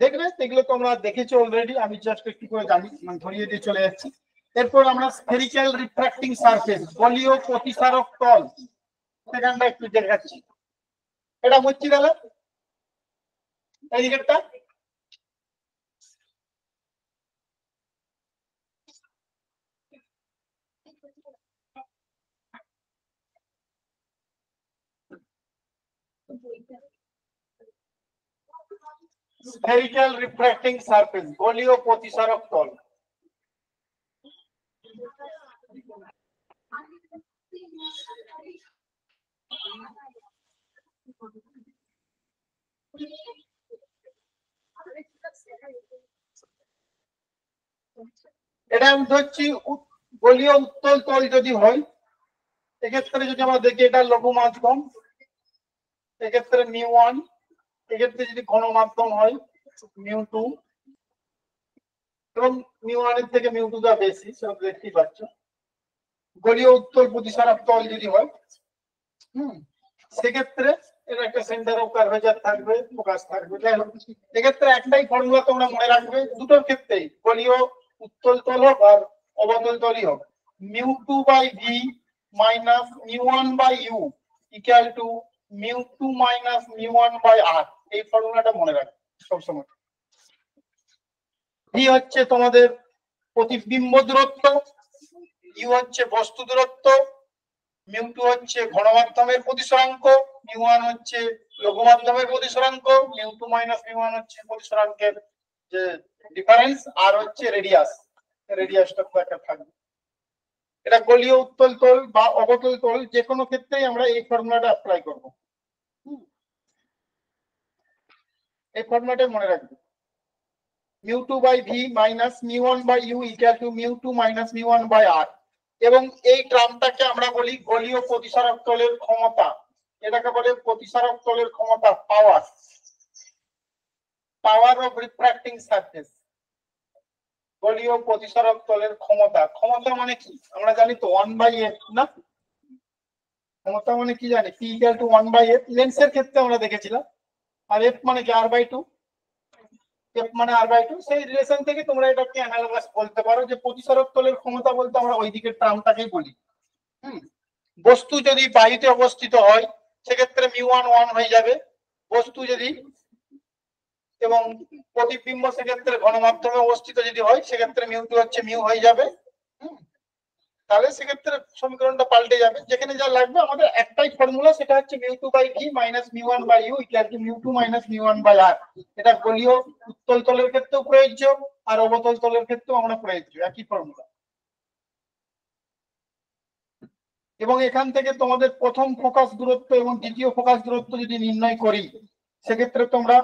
দেখবে এগুলো তোমরা দেখেছো অলরেডি, আমি জাস্ট একটু করে জানি মানে ধরিয়ে দিয়ে চলে যাচ্ছি। এরপর আমরা স্ফেরিক্যাল রিফ্র্যাক্টিং সারফেস, গলীয় প্রতিসারক তল, সেখানটা একটু দেখাচ্ছি। এটা হচ্ছে গেল এই দিকেরটা, স্ফেরিক্যাল রিফ্র্যাক্টিং সারফেস, গলীয় প্রতিসারক তল। এটা আমি ধরছি গলীয় উত্তল তল যদি হয়, এক্ষেত্রে যদি আমরা দেখি এটা লঘু মাধ্যম, এক্ষেত্রে মিউ1, এক্ষেত্রে যদি ঘন মাধ্যম হয় মিউ2, এবং মিউ1 এর থেকে মিউ2 টা বেশি, সেটা দেখতেই পাচ্ছ। গলীয় উত্তল প্রতিসারক তল যদি হয়, সেক্ষেত্রে এর একটা সেন্টার অফ কার্ভেচার থাকবে, ফোকাস থাকবে। এক্ষেত্রে একটাই ফর্মুলা তোমরা মনে রাখবে দুটোর ক্ষেত্রেই, গলীয় উত্তল তল হোক আর অবতল তলই হোক, mu two by v minus mu one by u equal to mu two minus mu one by r. এই ফর্মুলাটা মনে রাখবে সবসময়। ভি হচ্ছে তোমাদের প্রতিবিম্ব দূরত্ব, ইউ হচ্ছে বস্তু দূরত্ব, মিউ2 হচ্ছে ঘন মাধ্যমের প্রতিসরাঙ্ক, মিউ1 হচ্ছে লঘু মাধ্যমের প্রতিসরাঙ্ক, মিউ2 মাইনাস মিউ1 হচ্ছে প্রতিসরাঙ্কের যে ডিফারেন্স, আর হচ্ছে রেডিয়াস, রেডিয়াসটা তো একটা থাকবে। এটা গলীয় উত্তল তল বা অবতল তল, যে কোনো ক্ষেত্রেই আমরা এই ফর্মুলাটা অ্যাপ্লাই করব। এই ফর্মুলাটা মনে রাখবে, mu two by v minus mu one by u equal to mu two minus mu one by r. এবং এই টার্মটাকে আমরা বলি গলীয় প্রতিসারক তলের ক্ষমতা, এটাকে বলে প্রতিসারক তলের ক্ষমতা, পাওয়ার, পাওয়ার অফ রিফ্র্যাক্টিং সারফেস। গলীয় প্রতিসারক তলের ক্ষমতা, ক্ষমতা মানে কি আমরা জানি তো 1/f না, ক্ষমতা মানে কি জানি, P ইকুয়াল টু 1/f, লেন্সের ক্ষেত্রে আমরা দেখেছিলাম। আর f মানে কি r/2, f মানে r/2। সেই রিলেশন থেকে তোমরা এটাকে অ্যানালাগাস বলতে পারো যে প্রতিসারক তলের ক্ষমতা বলতে আমরা ওই দিকের টার্মটাকেই বলি। বস্তু যদি বায়ুতে অবস্থিত হয় সেক্ষেত্রে মিউ1 1 হয়ে যাবে, বস্তু যদি এবং প্রতিবিম্ব সেক্ষেত্রে ঘনমাধ্যমে অবস্থিত যদি হয় সেক্ষেত্রে মিউ2 হচ্ছে মিউ হয়ে যাবে। তাহলে সেক্ষেত্রে সমীকরণটা পাল্টে যাবে। যেখানে যা লাগবে আমাদের একটাই ফর্মুলা, সেটা হচ্ছে mu two by v minus mu one by u equal to mu two minus mu one by r. এটা গলীয় উত্তল তলের ক্ষেত্রেও প্রযোজ্য আর অবতল তলের ক্ষেত্রেও আমরা প্রযোজ্য, একই ফর্মুলা। এবং এখান থেকে তোমাদের প্রথম ফোকাস দূরত্ব এবং দ্বিতীয় ফোকাস দূরত্ব যদি নির্ণয় করি, সেক্ষেত্রে তোমরা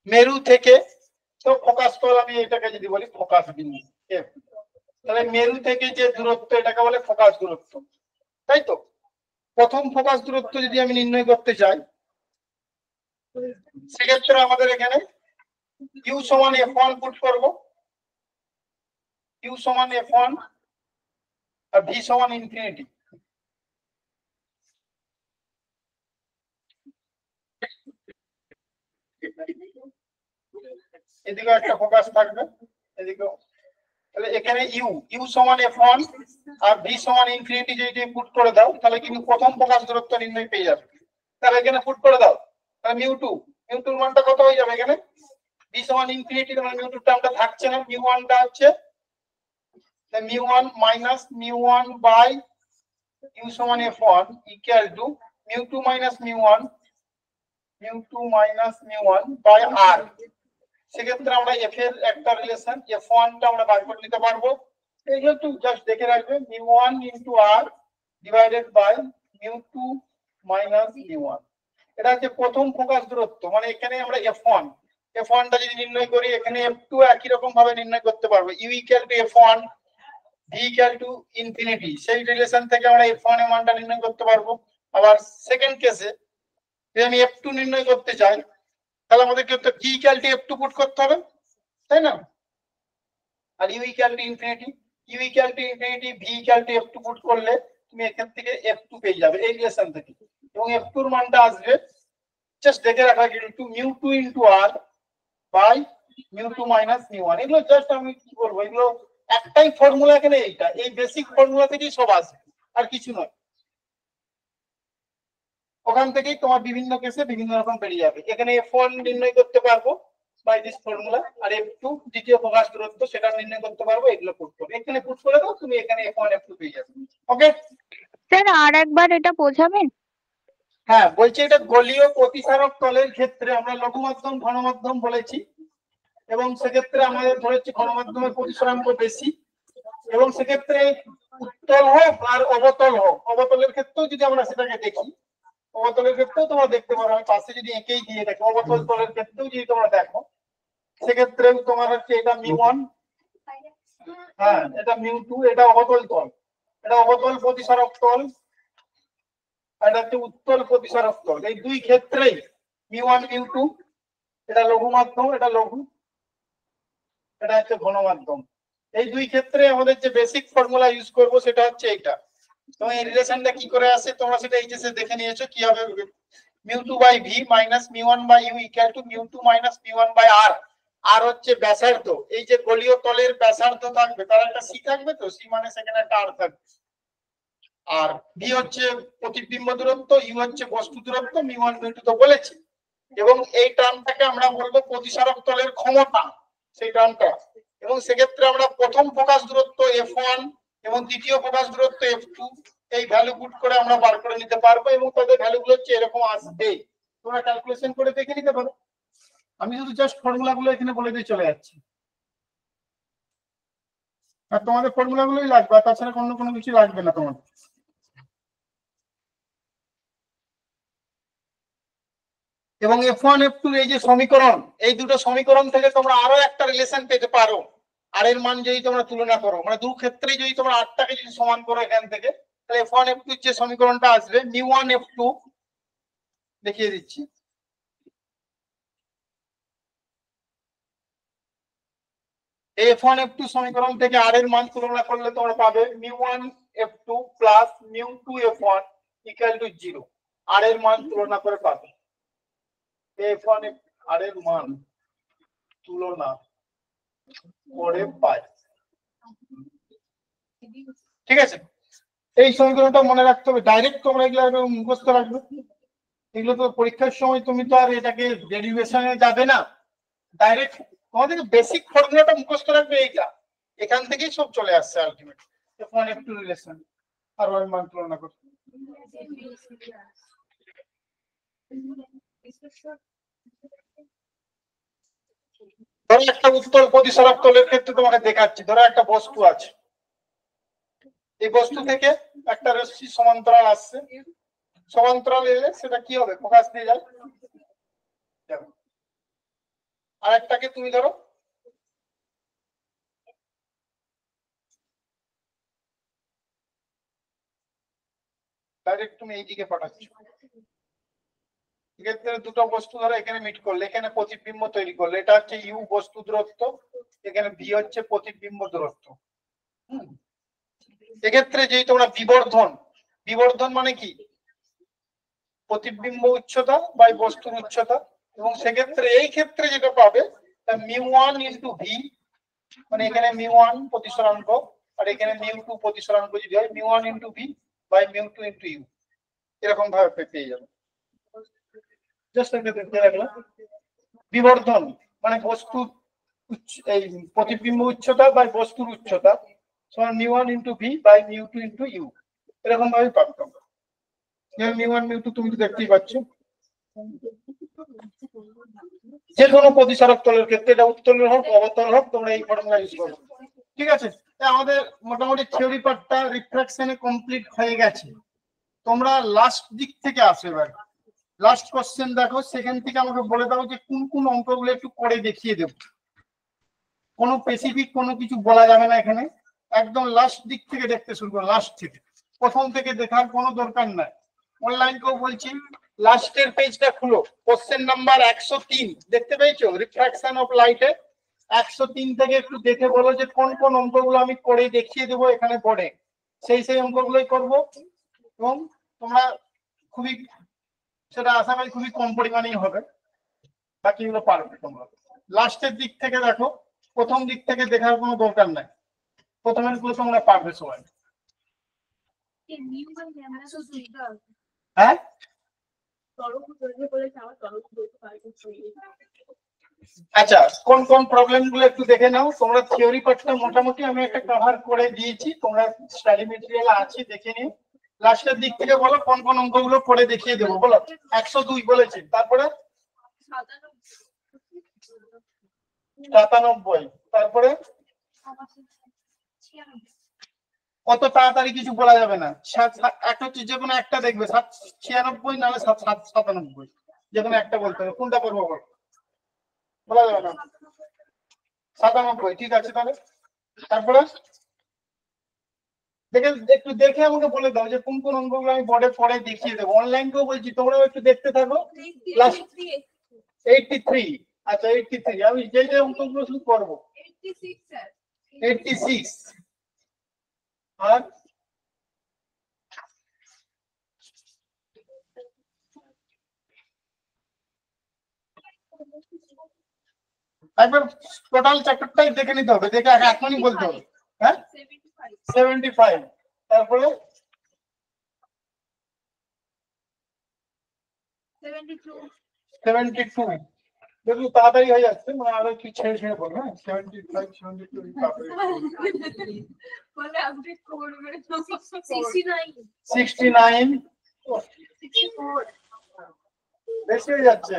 মেরু থেকে, তো ফোকাস তল আমি এটাকে যদি বলি ফোকাস বিন্দু, তাহলে মেরু থেকে যে দূরত্ব এটাকে বলে ফোকাস দূরত্ব, তাই তো। প্রথম ফোকাস দূরত্ব যদি আমি নির্ণয় করতে চাই, সেক্ষেত্রে আমাদের এখানে ইউ সমান f1 পুট করব, ইউ সমান f1 আর ভি সমান ইনফিনিটি। এদিকে একটা ফোকাস থাকবে, এদিকে তাহলে এখানে ইউ সমান f1 আর v সমান ইনফিনিটি যদি পুট করে দাও তাহলে কিন্তু প্রথম প্রকাশ দূরত্ব নির্ণয় পেয়ে যাবে। তাহলে এখানে পুট করে দাও, তাহলে মিউ2 এর মানটা কত হয়ে যাবে এখানে v সমান ইনফিনিটি, মানে মিউ2 টার্মটা থাকছে না, মিউ1 টা হচ্ছে mu one minus mu one by u সমান f1 equal to mu two minus mu one by r। সেক্ষেত্রে আমরা f এর একটা রিলেশন f1 টা আমরা বার করে নিতে পারবো। এই যেহেতু জাস্ট দেখে রাখবে mu one into r divided by mu two minus mu one. এটা হচ্ছে প্রথম ফোকাস দূরত্ব, মানে এখানে আমরা f1 টা যদি নির্ণয় করি এখানে f2 একই রকম ভাবে নির্ণয় করতে পারবো, u equal to f1 v equal to infinity, সেই রিলেশন থেকে আমরা f1 এর মানটা নির্ণয় করতে পারবো। আবার সেকেন্ড কেসে যদি আমি f2 নির্ণয় করতে চাই তাহলে আমাদের কি v equal to f2 put করতে হবে, তাই না? আর u equal to infinity v equal to f2 put করলে তুমি এখান থেকে f2 পেয়ে যাবে এই রিলেশন থেকে, এবং f2 এর মানটা আসবে জাস্ট দেখে রাখা কিন্তু মিউ2 into r by mu two minus মিউ1। এগুলো জাস্ট আমি কি বলবো, এগুলো একটাই ফর্মুলা, এখানে এইটা এই বেসিক ফর্মুলা থেকেই সব আসবে আর কিছু নয়। ওখান থেকেই তোমার বিভিন্ন কেসে বিভিন্ন রকম বেরিয়ে যাবে। এখানে f1 নির্ণয় করতে পারবো by this formula, R f2 দ্বিতীয় প্রকাশ দূরত্ব সেটা নির্ণয় করতে পারবো, এগুলো পুট করবে। এখানে পুট করে দাও তুমি এখানে f1 f2 পেয়ে যাবে। ওকে স্যার আর একবার এটা বোঝাবেন? হ্যাঁ বলছি, এটা গোলীয় প্রতিসারক তলের ক্ষেত্রে আমরা লঘু মাধ্যম ঘন মাধ্যম বলেছি, এবং সেক্ষেত্রে আমাদের ধরেছি ঘন মাধ্যমের প্রতিসরাঙ্ক বেশি, এবং সেক্ষেত্রে উত্তল হোক আর অবতল হোক, অবতলের ক্ষেত্রেও যদি আমরা সেটাকে দেখি, অবতলের ক্ষেত্রেও তোমরা দেখতে পারো, আমি পাশে যদি এঁকেই দিয়ে দেখো, অবতল তলের ক্ষেত্রেও যদি তোমরা দেখো সেক্ষেত্রে তোমার হচ্ছে এটা মিউ1, হ্যাঁ এটা মিউ2, এটা অবতল তল, এটা অবতল প্রতিসারক তল, এটা হচ্ছে উত্তল প্রতিসারক তল। এই দুই ক্ষেত্রেই মিউ1 মিউ2, এটা লঘু মাধ্যম, এটা লঘু, এটা হচ্ছে ঘন মাধ্যম। এই দুই ক্ষেত্রে আমাদের যে বেসিক ফর্মুলা ইউজ করব সেটা হচ্ছে এইটা। তো এই রিলেশনটা কি করে আসে তোমরা সেটা এইচএসে দেখে নিয়েছো কি হবে, mu two by v minus mu one by u equal to mu two minus mu one by r. আর হচ্ছে ব্যাসার্ধ, এই যে গোলীয় তলের ব্যাসার্ধ থাকবে তার একটা সি থাকবে, তো সি মানে সেখানে একটা আর থাকবে, আর ভি হচ্ছে প্রতিবিম্ব দূরত্ব, ইউ হচ্ছে বস্তু দূরত্ব, মিউ1 মিউ2 তো বলেছি। এবং এই টার্মটাকে আমরা বলবো প্রতিসারক তলের ক্ষমতা, সেই টার্মটা। এবং সেক্ষেত্রে আমরা প্রথম ফোকাস দূরত্ব f1 এবং দ্বিতীয় ফোকাস দূরত্ব f2 এই ভ্যালু পুট করে আমরা বার করে নিতে পারবো, এবং তাদের ভ্যালুগুলো হচ্ছে এরকম আসবে, তোমরা ক্যালকুলেশন করে দেখে নিতে পারো। আমি শুধু জাস্ট ফর্মুলাগুলো এখানে বলে দিয়ে চলে যাচ্ছি, আর তোমাদের ফর্মুলাগুলোই লাগবে, আর তাছাড়া অন্য কোনো কিছু লাগবে না তোমাদের। এবং f1 f2 এই যে সমীকরণ, এই দুটো সমীকরণ থেকে তোমরা আরো একটা রিলেশন পেতে পারো। আর এর মান যদি তোমরা তুলনা করো, মানে দু ক্ষেত্রেই যদি তোমরা আরটাকে যদি সমান করো এখান থেকে, তাহলে f1 f2 যে সমীকরণটা আসবে মিউ1 f2, দেখিয়ে দিচ্ছি, এই f1 f2 সমীকরণ থেকে আর এর মান তুলনা করলে তোমরা পাবে mu one f2 plus mu two f1 equal to 0। আর এর মান তুলনা করে পাবে f1 আর এর মান তুলনা করে পাই। ঠিক আছে, এই সমীকরণটা মনে রাখতে হবে, ডাইরেক্ট তোমরা এগুলো মুখস্থ রাখবে, এগুলো তো পরীক্ষার সময় তুমি তো আর এটাকে ডেরিভেশনে যাবে না, ডাইরেক্ট তোমাদের বেসিক ফর্মুলাটা মুখস্থ রাখবে, এইটা এখান থেকেই সব চলে আসছে আলটিমেট f1 f2 রিলেশন আর ওর মান তুলনা করতে। ধরো একটা উত্তল প্রতিসারক তলের ক্ষেত্রে তোমাকে দেখাচ্ছি, ধরো একটা বস্তু আছে, এই বস্তু থেকে একটা রশ্মি সমান্তরাল আসছে, সমান্তরাল এলে সেটা কি হবে, ফোকাস দিয়ে যায়। আর একটাকে তুমি ধরো ডাইরেক্ট তুমি এইদিকে পাঠাচ্ছ, এক্ষেত্রে দুটো বস্তু ধরো এখানে মিট করলে, এখানে প্রতিবিম্ব তৈরি করলে, এটা হচ্ছে ইউ বস্তু দূরত্ব, এখানে ভি হচ্ছে প্রতিবিম্ব দূরত্ব। এক্ষেত্রে যেই তোমরা বিবর্ধন মানে কি, প্রতিবিম্ব উচ্চতা বাই বস্তুর উচ্চতা, এবং সেক্ষেত্রে এই ক্ষেত্রে যেটা পাবে মিউ1 ইন্টু ভি মানে এখানে μ1 প্রতিসরাঙ্ক আর এখানে μ2 প্রতিসরাঙ্ক যদি হয় μ1 * v বাই μ2 * u এরকম ভাবে পেয়ে যাবে। জাস্ট এটা দেখতে রাখলাম। বিবর্ধন মানে বস্তুর এই প্রতিবিম্ব উচ্চতা বাই বস্তুর উচ্চতা সমান μ1 * v বাই μ2 * u এরকম ভাবে পাবো তোমরা। μ1 μ2 তুমি তো দেখতেই পাচ্ছ। যে কোনো প্রতিসরক তলের ক্ষেত্রে এটা উত্তলের হোক অবতল হোক তোমরা এই ফর্মুলা ইউজ করবে। ঠিক আছে, আমাদের মোটামুটি থিওরি পার্টটা রিফ্রাকশনে কমপ্লিট হয়ে গেছে। তোমরা লাস্ট দিক থেকে আসো। এবার লাস্ট কোশ্চেন দেখো, সেখান থেকে আমাকে বলে দাও যে কোন কোন অঙ্কগুলো একটু করে দেখিয়ে দেব। কোনো স্পেসিফিক কোনো কিছু বলা যাবে না এখানে, একদম লাস্ট দিক থেকে দেখতে শুরু করো। লাস্ট থেকে, প্রথম থেকে দেখার কোনো দরকার নাই। অনলাইনকেও বলছি লাস্টের পেজটা খুলো, কোশ্চেন নাম্বার 103 দেখতে পেয়েছো? রিফ্রাকশন অফ লাইটে 103 থেকে একটু দেখে বলো যে কোন কোন অঙ্কগুলো আমি করে দেখিয়ে দেবো এখানে পড়ে, সেই অঙ্কগুলোই করবো। এবং তোমরা খুবই, সেটা আশা করি খুবই কম পরিমাণেই হবে, বাকিগুলো পারবে তোমরা। লাস্টের দিক থেকে দেখো, প্রথম দিক থেকে দেখার কোনো দরকার নাই, প্রথমের গুলো তোমরা পারবে সবাই। হ্যাঁ, আচ্ছা, কোন কোন প্রবলেম গুলো একটু দেখে নাও তোমরা। থিওরি পার্টটা মোটামুটি আমি একটা কভার করে দিয়েছি, তোমরা স্টাডি মেটেরিয়াল আছে দেখে নিও। লাস্টের দিক থেকে বলো কোন কোন অঙ্কগুলো করে দেখিয়ে দেবো। বলো 102 বলেছি, তারপরে 97, তারপরে অত তাড়াতাড়ি কিছু বলা যাবে না। একটা হচ্ছে যে কোনো একটা দেখবে, 96 নাহলে 97, যে কোনো একটা বলতে হবে। কোনটা করবো বলা যাবে না, 97। ঠিক আছে, তাহলে তারপরে দেখে একটু দেখে আমাকে বলে দাও যে কোন কোন অঙ্কগুলো আমি বোর্ডে পরে দেখিয়ে দেবো। অনলাইনকেও বলছি তোমরাও একটু দেখতে থাকো। 83, আচ্ছা 83, আমি যে যে অঙ্কগুলো শুরু করবো 86 আর একবার টোটাল চ্যাপ্টারটাই দেখে নিতে হবে, দেখে এখনই বলতে হবে। হ্যাঁ, 75, তারপরে 72 দেখুন তাড়াতাড়ি হয়ে যাচ্ছে, মানে আরো একটু ছেড়ে ছেড়ে বলবো। হ্যাঁ, 75 72 69 বেশি হয়ে যাচ্ছে।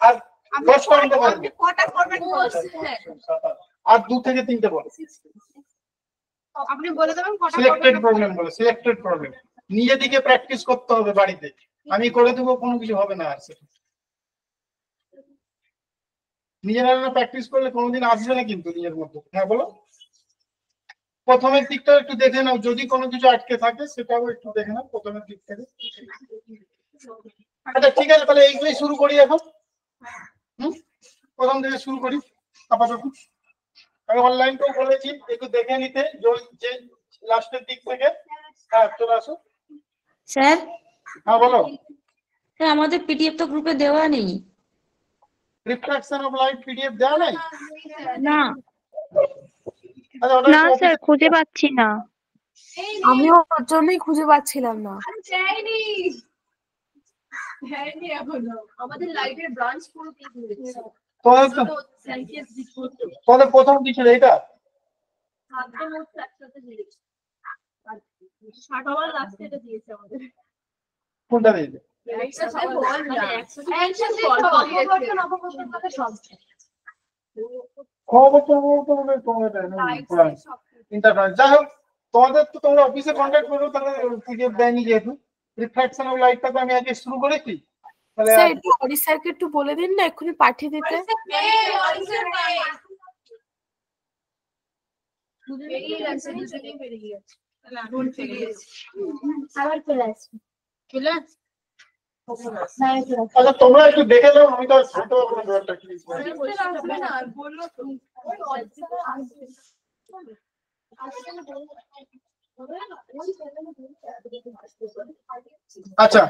আর 10টা অঙ্ক বলবে, আর 2 থেকে 3টে বলো। আপনি বলে দেবেন সিলেক্টেড প্রবলেম বলো, সিলেক্টেড প্রবলেম। নিজে থেকে প্র্যাকটিস করতে হবে বাড়িতে, আমি করে দেবো কোনো কিছু হবে না। আর নিজেরা প্র্যাকটিস করলে কোনোদিন আসবে না কিন্তু নিজের মধ্যে। হ্যাঁ বলো, প্রথমের দিকটা একটু দেখে নাও, যদি কোনো কিছু আটকে থাকে সেটাও একটু দেখে নাও প্রথমের দিক থেকে। আচ্ছা ঠিক আছে, তাহলে এইগুলোই শুরু করি এখন। প্রথম থেকে শুরু করি আপাতত। আমি অনলাইনকেও বলেছি একটু দেখে নিতে, যে লাস্টের দিক থেকে। হ্যাঁ চলে আসো। স্যার, হ্যাঁ বলো। স্যার আমাদের পিডিএফ তো গ্রুপে দেওয়া নেই। রিফ্রাকশন অফ লাইট পিডিএফ দেওয়া নাই? না আচ্ছা, ওটা না একটু স্যার, খুঁজে পাচ্ছি না। আমিও ওর জন্যই খুঁজে পাচ্ছিলাম না। আমাদের লাইটের ব্রাঞ্চ পুরো কি হয়েছে? তোমাদের প্রথম কি ছিল এটা? কোনটা দিয়েছে? যাই হোক, তোমাদের তো তোমরা অফিসে কন্ট্যাক্ট করো, তাহলে পিডিএফ দেয়নি যেহেতু। রিফ্রাকশন অফ লাইটটা তো আমি আগে শুরু করেছি, তাহলে স্যার একটু হরি স্যারকে একটু বলে দিন না এক্ষুনি পাঠিয়ে দিতে। আবার চলে আসবে। আচ্ছা তোমরা একটু দেখে দাও, আমি তো আর শুনতে পারবো না ব্যাপারটা কি। আচ্ছা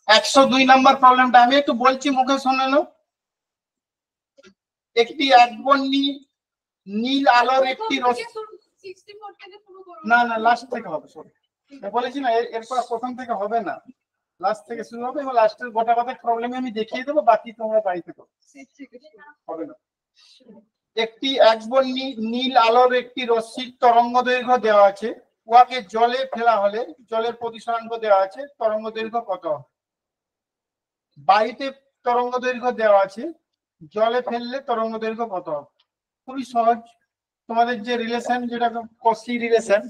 102 নাম্বার প্রবলেমটা আমি একটু বলছি, মুখে শুনে নাও। একটি একবর্ণী নীল আলোর একটি রশ্মি, না না লাস্ট থেকে হবে, সরি বলেছি না এরপর প্রথম থেকে হবে না, লাস্ট থেকে শুরু হবে এবং লাস্টের গোটা কথা প্রবলেমে আমি দেখিয়ে দেবো, বাকি তোমরা বাড়িতে করো, হবে না। একটি একবর্ণী নীল আলোর একটি রশ্মির তরঙ্গ দৈর্ঘ্য দেওয়া আছে, উহাকে জলে ফেলা হলে জলের প্রতিসরাঙ্ক দেওয়া আছে, তরঙ্গ দৈর্ঘ্য কত হবে? বায়ুতে তরঙ্গ দৈর্ঘ্য দেওয়া আছে, জলে ফেললে তরঙ্গ দৈর্ঘ্য কত হবে? খুবই সহজ, তোমাদের যে রিলেশন যেটা কসি রিলেশন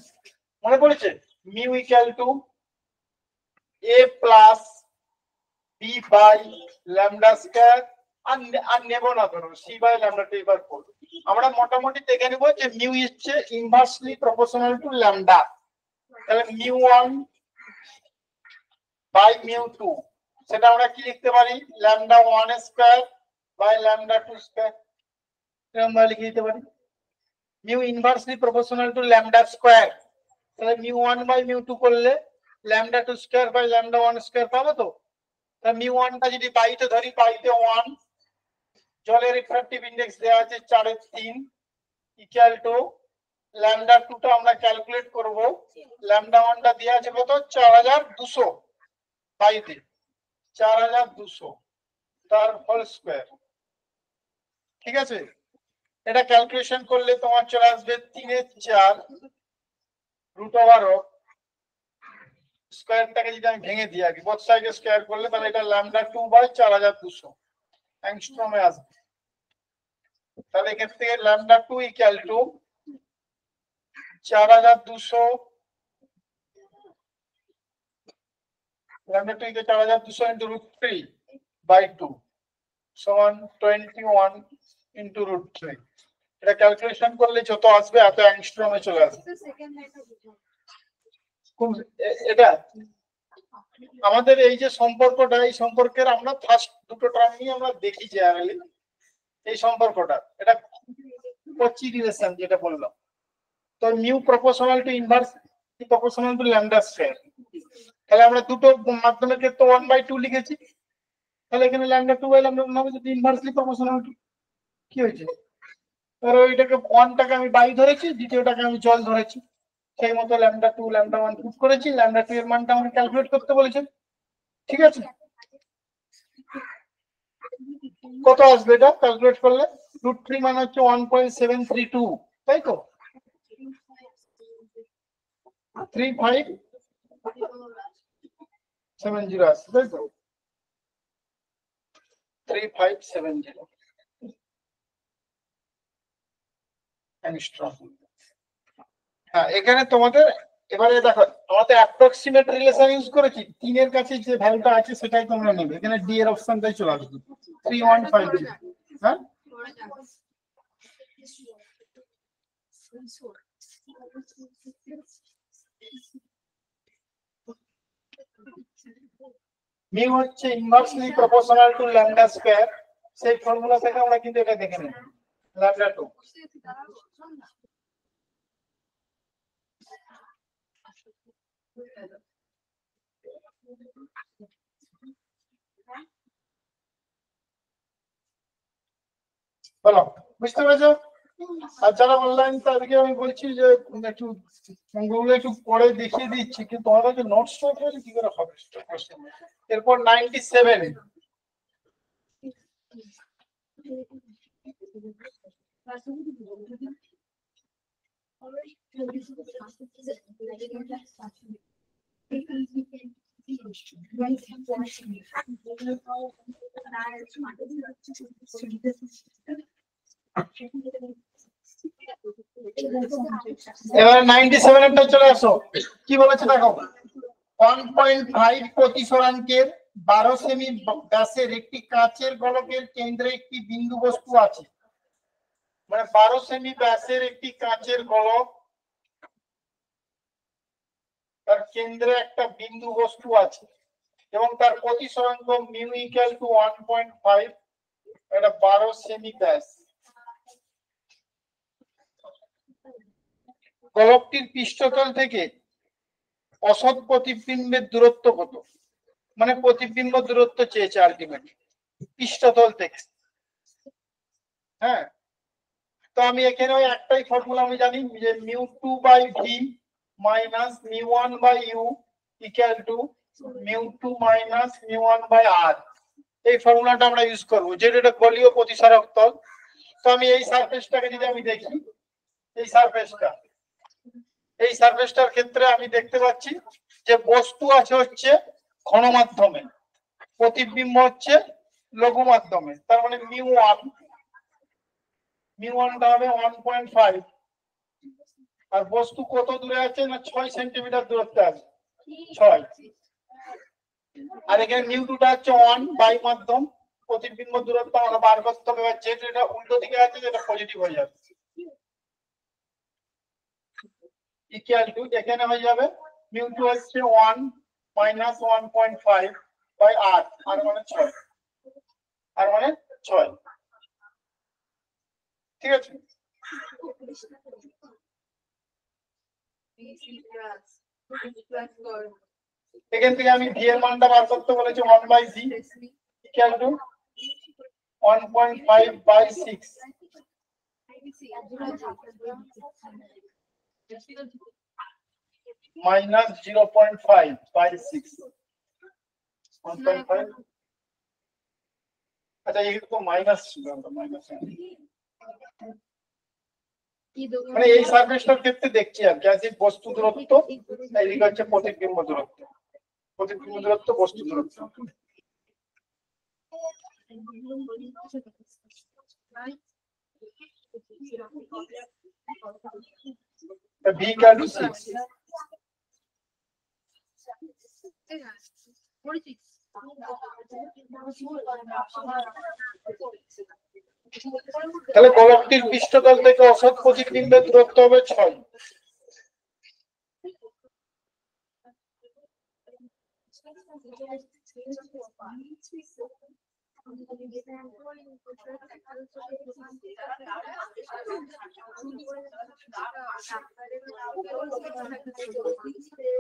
মনে পড়েছে, mu equal to a plus b by lambda square, আর নেব না ধরো c by lambda t by 4, আমরা মোটামুটি দেখে নেব যে মিউ হচ্ছে ইনভার্সলি প্রপোর্শনাল টু ল্যামডা, তাহলে মিউ 1 বাই মিউ 2, সেটা আমরা কি লিখতে পারি, lambda 1 square by lambda 2 square, এরকম ভাবে লিখে দিতে পারি। Mu inversely proportional to lambda square, তাহলে মিউ 1 বাই মিউ 2 করলে lambda 2 square by lambda 1 square পাবো তো। তাহলে মিউ 1 টা যদি বাইতে ধরি, বাইতে 1, জলের রিফ্র্যাক্টিভ ইনডেক্স দেওয়া আছে 4/3 ইকুয়াল টু ল্যামডা 2 টা আমরা ক্যালকুলেট করব, ল্যামডা 1 টা দেওয়া আছে কত 4200, বাইতে 4200 তার হোল স্কয়ার, ঠিক আছে। এটা ক্যালকুলেশন করলে তোমার চলে আসবে 3/4 রুট ওভার অফ স্কয়ারটাকে যদি আমি ভেঙে দিই আগে বোথ সাইডে স্কয়ার করলে, তাহলে এটা ল্যামডা 2 বাই 4200 অ্যাংস্ট্রমে আসবে। তাহলে এখান থেকে lambda 2 equal to 4200, lambda 2 equal 4200 into root 3 by 2 সমান 21 ইনটু রুট 3, এটা ক্যালকুলেশন করলে যত আসবে এত অ্যাংস্ট্রমে চলে আসবে। এটা আমাদের এই যে সম্পর্কটা, এই সম্পর্কের আমরা ফার্স্ট দুটো টার্ম নিয়ে আমরা দেখি জেনারেলি এই সম্পর্কটা, এটা কচি রিলেশন যেটা বললাম। তো mu proportional to inverse proportional to lambda square, তাহলে আমরা দুটো মাধ্যমের ক্ষেত্রে 1/2 লিখেছি, তাহলে এখানে ল্যামডা 2 বাই ল্যামডা 1 হবে যদি ইনভার্সলি প্রপোর্শনাল টু, কি হয়েছে, আর ওইটাকে 1 টাকে আমি বায়ু ধরেছি, দ্বিতীয়টাকে আমি জল ধরেছি, সেই মতো ল্যামডা 2 ল্যামডা 1 পুট করেছি, ল্যামডা 2 এর মানটা আমাকে ক্যালকুলেট করতে বলেছেন, ঠিক আছে। কত আসবে এটা ক্যালকুলেট করলে, রুট 3 মানে হচ্ছে 1.732, তাই তো 3570 আসছে, তাই তো 3570 অ্যাংস্ট্রম। হ্যাঁ এখানে তোমাদের এবারে দেখো আমাদের অ্যাপ্রক্সিমেট রিলেশন ইউজ করেছি, 3 এর কাছে যে ভ্যালুটা আছে সেটাই তোমরা নেবে, এখানে ডি এর অপশনটাই চলে আসবে 3150, হ্যাঁ মিউ হচ্ছে inversely proportional to lambda square, সেই ফর্মুলা থেকে আমরা কিন্তু এটা দেখে নেব, ল্যামডা 2 বলো, বুঝতে পেরেছো? আর যারা অনলাইন তাদেরকে আমি বলছি যে একটু অঙ্কগুলো একটু পরে দেখিয়ে দিচ্ছি, কিন্তু তোমার কাছে নোটস হলে কি করে হবে। এরপর 97, এবার 97 এরটা চলে আসো, কি বলেছে দেখো, 1.5 প্রতিসরাঙ্কের 12 সেমি ব্যাসের একটি কাচের গোলকের কেন্দ্রে একটি বিন্দু বস্তু আছে, মানে 12 সেমি ব্যাসের একটি কাচের গোলক, তার কেন্দ্রে একটা বিন্দু বস্তু আছে এবং তার প্রতিসরাঙ্ক মিউ ইকুয়াল টু 1.5, এটা 12 সেমি ব্যাস। গোলকটির পৃষ্ঠতল থেকে অসৎ প্রতিবিম্বের দূরত্ব কত, মানে প্রতিবিম্ব দূরত্ব চেয়েছে আলটিমেটলি পৃষ্ঠতল থেকে, হ্যাঁ। তো আমি এখানে ওই একটাই ফর্মুলা আমি জানি যে μ2/v minus μ1/u equal to μ2 minus μ1/r। এই ফর্মুলাটা আমরা ইউজ করব, যেটা এটা গোলীয় প্রতিসারক তল। তো আমি এই সারফেসটাকে যদি আমি দেখি, এই সারফেসটার ক্ষেত্রে আমি দেখতে পাচ্ছি যে বস্তু আছে হচ্ছে ঘন মাধ্যমে, প্রতিবিম্ব হচ্ছে লঘু মাধ্যমে, তার মানে μ1টা হবে 1.5, আর বস্তু কত দূরে আছে না 6 সেন্টিমিটার দূরত্বে আছে, 6। আর এখানে μ2টা হচ্ছে 1 বাই মাধ্যম, প্রতিবিম্ব দূরত্ব আমরা বার করতে হবে, যেটা এটা উল্টো দিকে আছে যেটা পজিটিভ হয়ে যাবে, ইকুয়াল টু এখানে হয়ে যাবে μ2 হচ্ছে 1 মাইনাস 1.5 বাই r, আর মানে 6, আর মানে 6। ঠিক আছে, এখান থেকে আমি ভি এর মানটা বার করতে বলেছি 1/v ইকুয়াল টু 1.5/6 মাইনাস 0.5/6, 1.5। আচ্ছা এই তো মাইনাস ছিল, মাইনাস মানে এই সারফেসটার ক্ষেত্রে দেখছি আর কি, আজ বস্তু দূরত্ব এইদিকে হচ্ছে প্রতিবিম্ব দূরত্ব, প্রতিবিম্ব দূরত্ব বস্তু দূরত্ব। v equal to 6। তাহলে গোলকটির পৃষ্ঠতল থেকে অসৎ প্রতিবিম্বের দূরত্ব হবে 6।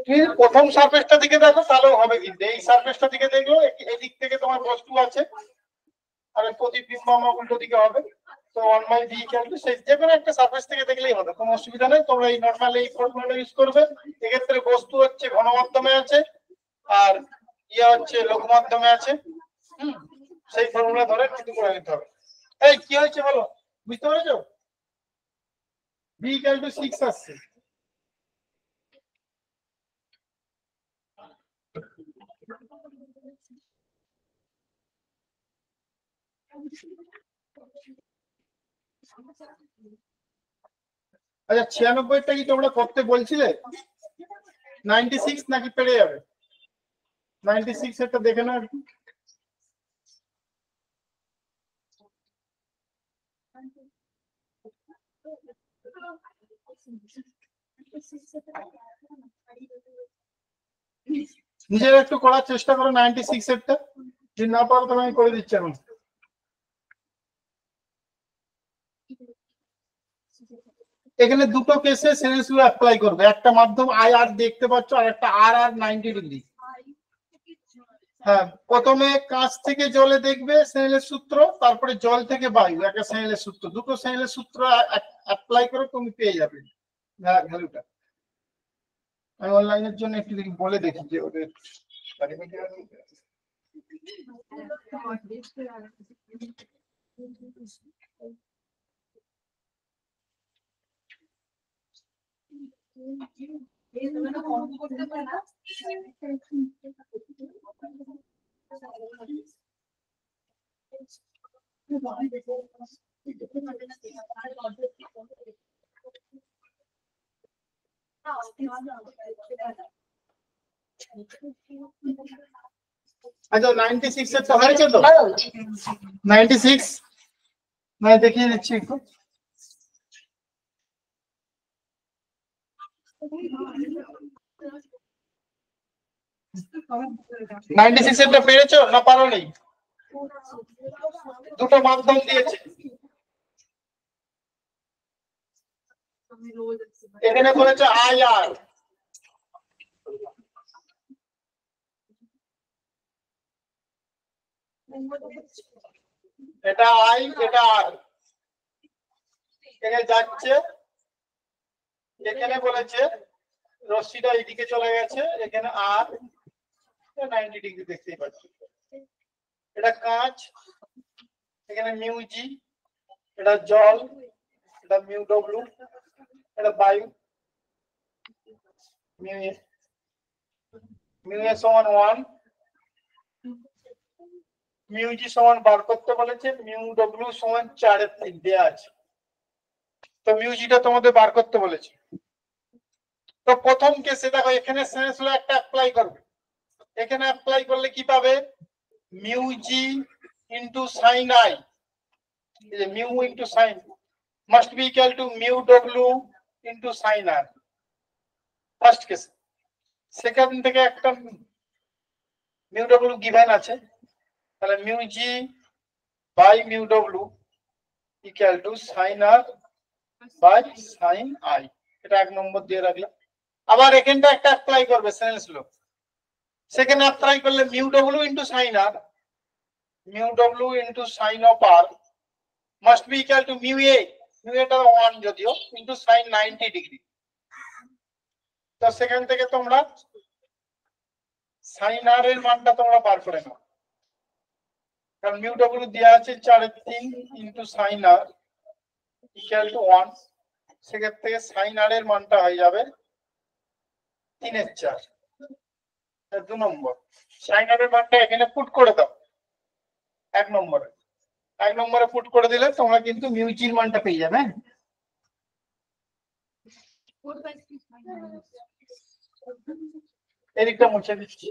তুমি প্রথম সারফেসটা দিকে দেখো তাহলেও হবে, কিন্তু এই সারফেসটা দিকে দেখলো এদিক থেকে তোমার বস্তু আছে আর প্রতিবিম্ব আমার উল্টো দিকে হবে, তো 1/v ইকুয়াল টু সেই যে কোনো একটা সারফেস থেকে দেখলেই হবে, কোনো অসুবিধা নেই। তোমরা এই নরমাল এই ফর্মুলাটা ইউজ করবে। এক্ষেত্রে বস্তু হচ্ছে ঘন মাধ্যমে আছে আর ইয়া হচ্ছে লঘু মাধ্যমে আছে, সেই ফর্মুলা ধরে কিছু করে নিতে হবে। এই কি হয়েছে বলো, বুঝতে পেরেছো? v ইকুয়াল টু 6 আসছে। আচ্ছা 96টা কি তোমরা করতে বলছিলে? 96 নাকি পেরে যাবে? 96 এটা দেখে নাও একটু। নিজেরা একটু করার চেষ্টা করো 96 এরটা, যদি না পারো তাহলে আমি করে দিচ্ছি এখন। এখানে দুটো কেসে সিরিজ গুলো অ্যাপ্লাই করবে, একটা মাধ্যম আই আর দেখতে পাচ্ছ আর একটা আর আর 90 ডিগ্রি। হ্যাঁ, প্রথমে কাঁচ থেকে জলে দেখবে স্নেলের সূত্র, তারপরে জল থেকে বায়ু একটা স্নেলের সূত্র, দুটো স্নেলের সূত্র অ্যাপ্লাই করে তুমি পেয়ে যাবে ভ্যালুটা। আমি অনলাইনের জন্য একটু বলে দেখি যে ওদের আচ্ছা 96 এর তো হয়েছে তো, 96 मैं দেখিয়ে দিচ্ছি একটু। 96 এরটা পেরেছো না পারোনি? দুটো মাধ্যম দিয়েছে, এখানে বলেছে আই আর, এটা আই এটা আর। এখানে যাচ্ছে, এখানে বলেছে রশ্মিটা এইদিকে চলে গেছে, এখানে আর 90 ডিগ্রি দেখতেই পাচ্ছি। এটা কাঁচ, এখানে মিউ জি, এটা জল, এটা মিউ ডব্লিউ, এটা বায়ু, মিউ এ, মিউ এ সমান 1, মিউ জি সমান বার করতে বলেছে, মিউ ডব্লিউ সমান 4/3 দেয়া আছে। তো মিউ জিটা তোমাদের বার করতে বলেছে। তো প্রথম কেসে দেখো এখানে সেন্স ল একটা অ্যাপ্লাই করবে, এখানে অ্যাপ্লাই করলে কি পাবে, mu G into sine I, mu into sine must be equal to mu W into sine R, first case. Second থেকে একটা মিউ ডব্লিউ গিভেন আছে, তাহলে mu G by mu W equal to sine R by sine I, এটা 1 নম্বর দিয়ে রাখলাম। আবার এখানটা একটা অ্যাপ্লাই করবে সেন্স ল, সেখানে অ্যাপ্লাই করলে mu W into sine R, mu W into sine of R must be equal to mu A, mu এটা 1 যদিও, ইনটু সাইন 90 ডিগ্রি। তো সেখান থেকে তোমরা সাইন আর এর মানটা তোমরা বার করে নাও, কারণ মিউ ডব্লিউ দেওয়া আছে 4/3 into sine R equal to 1, সেখান থেকে সাইন আর এর মানটা হয়ে যাবে 3/4। 2 নম্বর সাইন আর এর মানটা এখানে পুট করে দাও 1 নম্বরে, 1 নম্বরে পুট করে দিলে তোমরা কিন্তু মিউ জির মানটা পেয়ে যাবে। এদিকটা মুছে দিচ্ছি।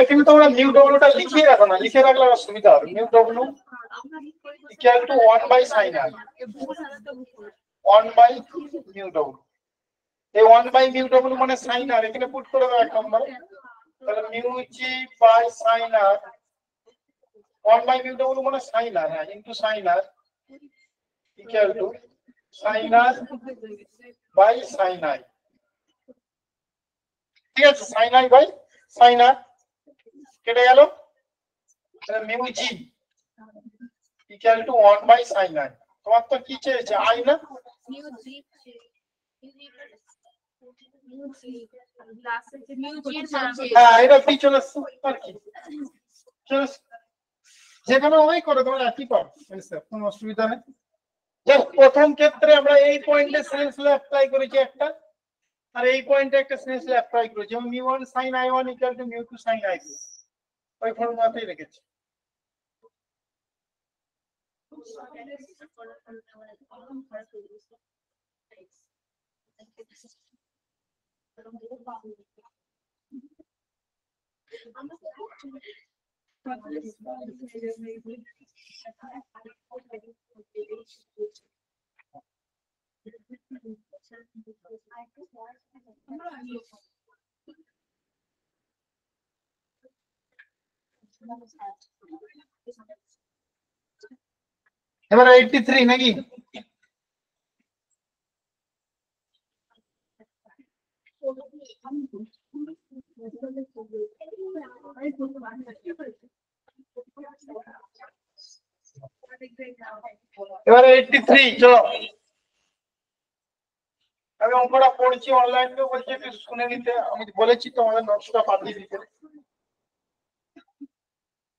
এখানে তোমরা মিউ ডব্লিউটা লিখিয়ে রাখো না, লিখে রাখলে অসুবিধা হবে। Mu W equal to 1 by sine R, 1 by mu W, এই 1 বাই মিউ ডব্লিউ মানে সাইন আর, এখানে পুট করে দাও 1 নম্বরে, তাহলে mu G by sine R, 1 by mu W মানে সাইন আর, হ্যাঁ, into sine R equal to sine R by sine I. ঠিক আছে, sine I by sine R কেটে গেল, তাহলে mu G equal to 1 by sine I. তোমার তো কি চেয়েছে, আই না? হ্যাঁ, এটা কি চলে আসছে আর কি, যেখানে ওই করে তোমার একই পাবো, কোনো অসুবিধা নেই। জাস্ট প্রথম ক্ষেত্রে আমরা এই পয়েন্টে সেন্স ল অ্যাপ্লাই করেছি একটা, আর এই পয়েন্টে একটা সেন্স ল অ্যাপ্লাই করেছি, যেমন mu 1 sine I 1 equal to mu 2 sine I 2, ওই ফর্মুলাতেই রেখেছি। এবার 83 নাকি? এবারে 83 চলো, আমি অঙ্কটা পড়ছি অনলাইনে, বলছি একটু শুনে নিতে, আমি বলেছি তোমাদের নোটসটা পাঠিয়ে দিতে।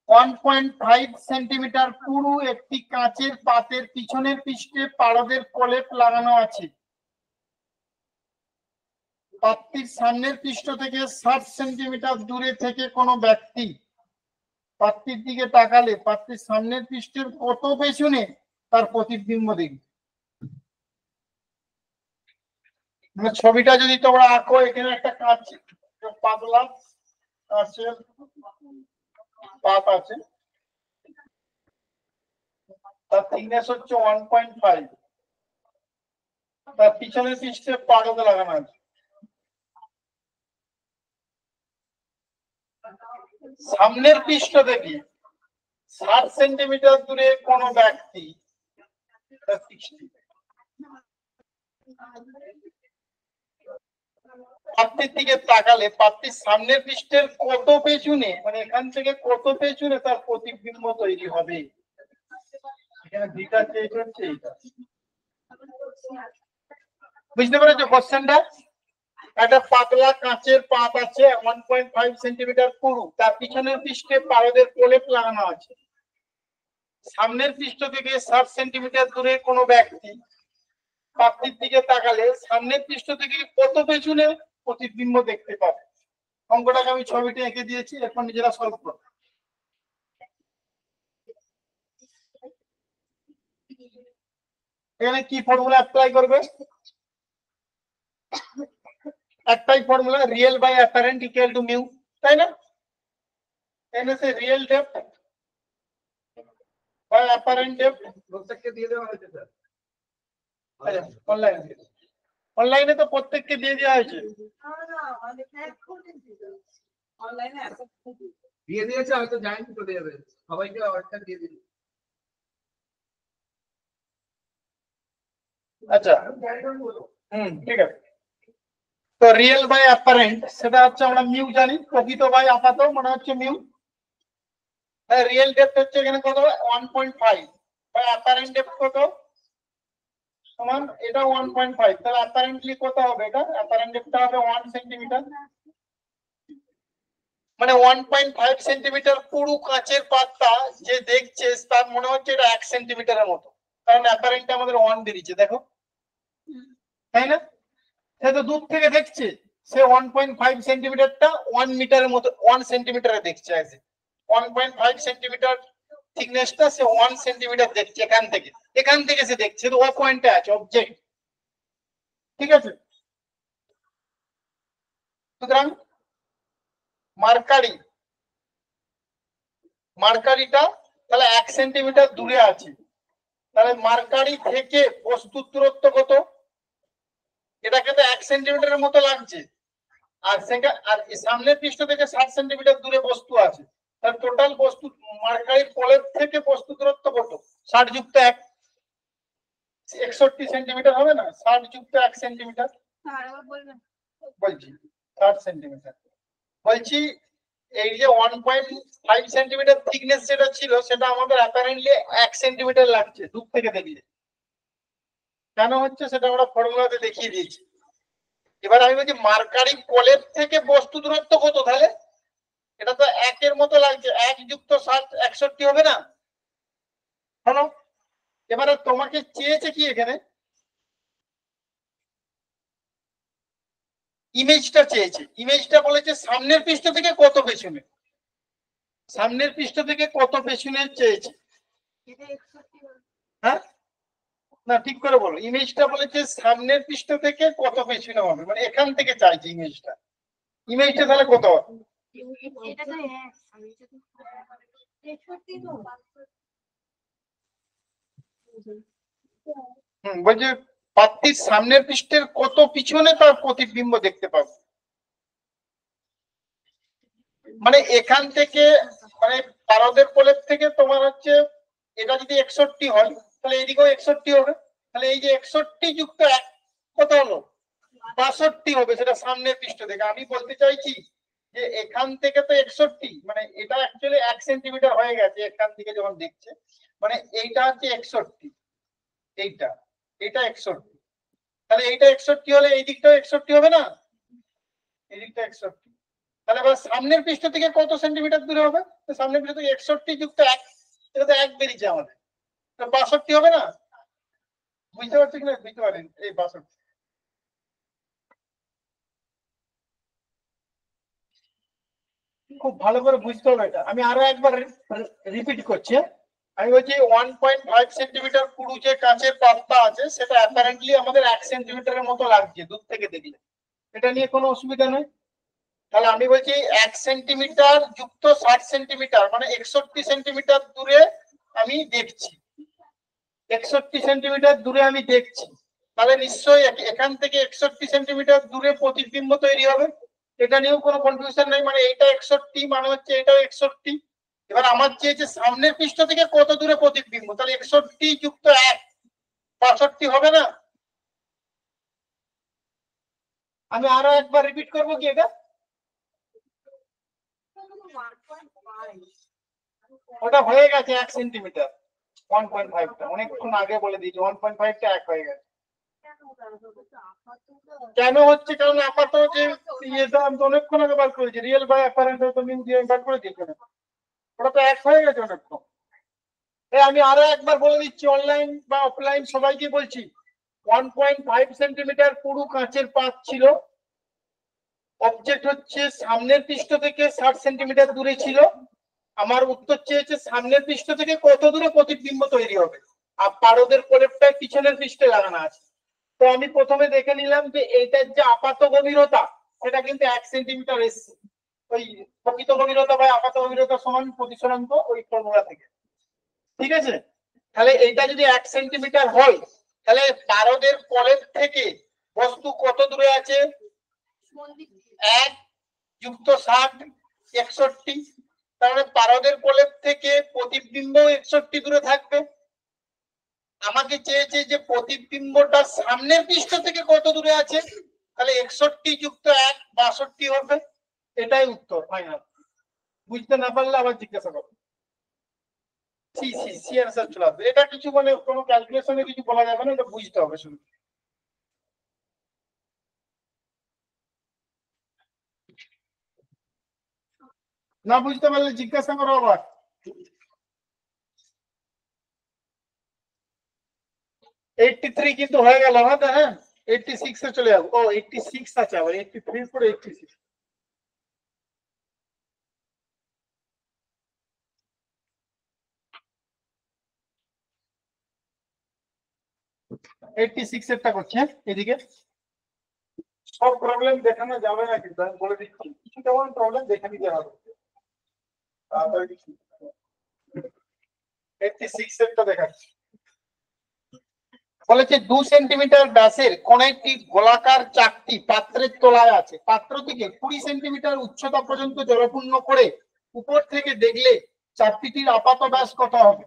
1.5 সেন্টিমিটার পুরু একটি কাঁচের পাতের পিছনের পৃষ্ঠে পারদের প্রলেপ লাগানো আছে। পাতটির সামনের পৃষ্ঠ থেকে 60 সেন্টিমিটার দূরে থেকে কোনো ব্যক্তি পাতটির দিকে তাকালে পাতটির সামনের পৃষ্ঠের কত পেছনে তার প্রতিবিম্ব দেখবে। মানে ছবিটা যদি তোমরা আঁকো, এখানে একটা কাঁচ পাতলা কাঁচের পাত আছে, তার থিকনেস হচ্ছে 1.5, তার পিছনের পৃষ্ঠে পারদ লাগানো আছে। সামনের পৃষ্ঠ থেকে 60 সেন্টিমিটার দূরে কোন ব্যক্তি, প্রাপ্তির দিকে তাকালে প্রাপ্তির সামনের পৃষ্ঠের কত পেছনে, মানে এখান থেকে কত পেছনে তার প্রতিবিম্ব তৈরি হবে। এখানে দুইটা চেঞ্জ হচ্ছে, এইটা বুঝতে পেরেছো কোশ্চেনটা? একটা পাতলা কাঁচের পাত আছে 1.5 সেন্টিমিটার পুরু, তার পিছনের পৃষ্ঠে পারদের প্রলেপ লাগানো আছে। সামনের পৃষ্ঠ থেকে 60 সেন্টিমিটার দূরে কোনো ব্যক্তি প্রাপ্তির দিকে তাকালে সামনের পৃষ্ঠ থেকে কত পেছনে প্রতিবিম্ব দেখতে পাবে। অঙ্কটাকে আমি ছবিটি এঁকে দিয়েছি, এখন নিজেরা সলভ করো। এখানে কি ফর্মুলা অ্যাপ্লাই করবে? একটাই formula, real by apparent equal to mu, তাই না? এখানে সে real depth by apparent depth প্রত্যেককে দিয়ে দেওয়া হয়েছে স্যার। অনলাইনে, অনলাইনে তো প্রত্যেককে দিয়ে দেওয়া হয়েছে। অনলাইনে দিয়ে দিয়েছে, হয়তো যায়নি, চলে যাবে, সবাইকে অর্ডার দিয়ে দিন। আচ্ছা, ঠিক আছে। তো রিয়েল বাই অ্যাপারেন্ট সেটা হচ্ছে আমরা মিউ জানি, প্রকৃত বাই আপাতত মানে হচ্ছে মিউ। রিয়েল ডেপথ হচ্ছে এখানে কত, 1.5, বাই অ্যাপারেন্ট ডেপথ কত সমান এটা 1.5, তাহলে অ্যাপারেন্টলি কত হবে? এটা অ্যাপারেন্ট ডেপথটা হবে 1 সেন্টিমিটার, মানে 1.5 সেন্টিমিটার পুরু কাঁচের পাতটা যে দেখছে তার মনে হচ্ছে এটা 1 সেন্টিমিটারের মতো, কারণ অ্যাপারেন্টটা আমাদের 1 বেরিয়েছে, দেখো, তাই না? সে তো দূর থেকে দেখছে, সে 1.5 সেন্টিমিটারটা 1 মিটারের মতো 1 সেন্টিমিটারে দেখছে, আছে 1.5 সেন্টিমিটার থিকনেসটা সে 1 সেন্টিমিটার দেখছে এখান থেকে, এখান থেকে সে দেখছে, তো ও পয়েন্টে আছে অবজেক্ট, ঠিক আছে? সুতরাং মার্কারিটা তাহলে 1 সেন্টিমিটার দূরে আছে, তাহলে মার্কারি থেকে বস্তুর দূরত্ব কত? এটাকে তো 1 সেন্টিমিটারের মতো লাগছে, আর সামনের পৃষ্ঠ থেকে 60 সেন্টিমিটার দূরে বস্তু আছে, তার টোটাল বস্তু মার্কারির প্রলেপ থেকে বস্তু দূরত্ব কত? 60 যুক্ত 1, 61 সেন্টিমিটার হবে না? 60 যুক্ত 1 সেন্টিমিটার বলছি 60 সেন্টিমিটার বলছি। এই যে 1.5 সেন্টিমিটার থিকনেস যেটা ছিল সেটা আমাদের অ্যাপারেন্টলি 1 সেন্টিমিটার লাগছে দূর থেকে দেখলে। কেন হচ্ছে সেটা আমরা ফর্মুলাতে দেখিয়ে দিয়েছি। এবার আমি বলছি মার্কারি প্রলেপ থেকে বস্তু দূরত্ব কত, তাহলে এটা তো 1 এর মতো লাগছে, 1 যুক্ত 60 61 হবে না? হলো। এবারে তোমাকে চেয়েছে কি এখানে ইমেজটা চেয়েছে, ইমেজটা বলেছে সামনের পৃষ্ঠ থেকে কত পেছনে, সামনের পৃষ্ঠ থেকে কত পেছনে চেয়েছে। হ্যাঁ না, ঠিক করে বলো, ইমেজটা বলেছে সামনের পৃষ্ঠ থেকে কত পেছনে হবে, মানে এখান থেকে চাইছে ইমেজটা, ইমেজটা তাহলে কত হবে? বলছে প্রাপ্তির সামনের পৃষ্ঠের কত পিছনে তার প্রতিবিম্ব দেখতে পাবো, মানে এখান থেকে, মানে পারদের প্রলেপ থেকে তোমার হচ্ছে এটা যদি 61 হয় তাহলে এইদিকেও 61 হবে, তাহলে এই যে 61 যুক্ত 1 কত হলো? 62 হবে, সেটা সামনের পৃষ্ঠ থেকে। আমি বলতে চাইছি যে এখান থেকে তো 61, মানে এটা অ্যাকচুয়ালি 1 সেন্টিমিটার হয়ে গেছে এখান থেকে যখন দেখছে, মানে এইটা হচ্ছে 61, এইটা 61, তাহলে এইটা 61 হলে এই দিকটাও 61 হবে না? এই দিকটা 61, তাহলে এবার সামনের পৃষ্ঠ থেকে কত সেন্টিমিটার দূরে হবে? সামনের পৃষ্ঠ থেকে 61 যুক্ত 1, এটা তো 1 বেরিয়েছে আমাদের, 62 হবে না? বুঝতে পারছি কিনা? বুঝতে পারেন এই 62। খুব ভালো করে বুঝতে হবে এটা, আমি আরো একবার রিপিট করছি। আমি বলছি 1.5 সেন্টিমিটার পুরু যে কাঁচের পাতটা আছে সেটা অ্যাপারেন্টলি আমাদের 1 সেন্টিমিটারের মতো লাগছে দূর থেকে দেখলে, এটা নিয়ে কোনো অসুবিধা নেই। তাহলে আমি বলছি 1 সেন্টিমিটার যুক্ত 60 সেন্টিমিটার মানে 61 সেন্টিমিটার দূরে আমি দেখছি, 61 সেন্টিমিটার দূরে আমি দেখছি, তাহলে নিশ্চয়ই এখান থেকে 61 সেন্টিমিটার দূরে প্রতিবিম্ব তৈরি হবে, এটা নিয়েও কোনো কনফিউশন নেই, মানে এইটা 61 মানে হচ্ছে এটাও 61। এবার আমার চেয়েছে সামনের পৃষ্ঠ থেকে কত দূরে প্রতিবিম্ব, তাহলে 61 যুক্ত 1 62 হবে না? আমি আরো একবার রিপিট করবো কি এটা? ওটা হয়ে গেছে 1 সেন্টিমিটার, 1.5টা অনেকক্ষণ আগে বলে দিয়েছি, 1.5টা 1 হয়ে গেছে। কেন হচ্ছে? কারণ আপাতত যে ইয়েটা আমি তো অনেকক্ষণ আগে বার করেছি, রিয়েল বাই অ্যাপারেন্ট তো মিন দিয়ে বার করে দিয়েছি, ওটা তো 1 হয়ে গেছে অনেকক্ষণ। আমি আরো একবার বলে দিচ্ছি, অনলাইন বা অফলাইন সবাইকে বলছি, 1.5 সেন্টিমিটার পুরো কাঁচের পাত ছিল। অবজেক্ট হচ্ছে সামনের পৃষ্ঠ থেকে 60 সেন্টিমিটার দূরে ছিল। আমার উত্তর চেয়েছে সামনের পৃষ্ঠ থেকে কত দূরে প্রতিবিম্ব তৈরি হবে, আর পারদের প্রলেপটা পিছনের পৃষ্ঠে লাগানো আছে। তো আমি প্রথমে দেখে নিলাম যে এইটার যে আপাত গভীরতা সেটা কিন্তু 1 সেন্টিমিটার এসছে, ওই প্রকৃত গভীরতা বা আপাত গভীরতা সমান প্রতিসরাঙ্ক ওই ফর্মুলা থেকে। ঠিক আছে, তাহলে এইটা যদি 1 সেন্টিমিটার হয়, তাহলে পারদের প্রলেপ থেকে বস্তু কত দূরে আছে? 1 যুক্ত 60 61। তাহলে পারদের প্রলেপ থেকে প্রতিবিম্ব 61 দূরে থাকবে। আমাকে চেয়েছে যে প্রতিবিম্বটা সামনের পৃষ্ঠ থেকে কত দূরে আছে, তাহলে 61 যুক্ত 1 62 হবে। এটাই উত্তর ফাইনাল। বুঝতে না পারলে আবার জিজ্ঞাসা করো। সি অ্যান্সার চলে আসবে। এটা কিছু মানে কোনো ক্যালকুলেশনে কিছু বলা যাবে না, এটা বুঝতে হবে শুধু। না বুঝতে পারলে জিজ্ঞাসা করো আবার। এইটটি থ্রি কিন্তু হয়ে গেল, হ্যাঁ 86 এ চলে যাবো। ও 86 আছে, আবার 83 পরে 86। এরটা করছে এদিকে। সব প্রবলেম দেখানো যাবে না, কিন্তু আমি বলে দিচ্ছি কিছু কেমন প্রবলেম দেখে নিতে হবে। 86 এরটা দেখাচ্ছি। বলেছে 2 সেন্টিমিটার ব্যাসের কোন একটি গোলাকার চাকতি পাত্রের তলায় আছে। পাত্রটিকে 20 সেন্টিমিটার উচ্চতা পর্যন্ত জলপূর্ণ করে উপর থেকে দেখলে চাকতিটির আপাত ব্যাস কত হবে?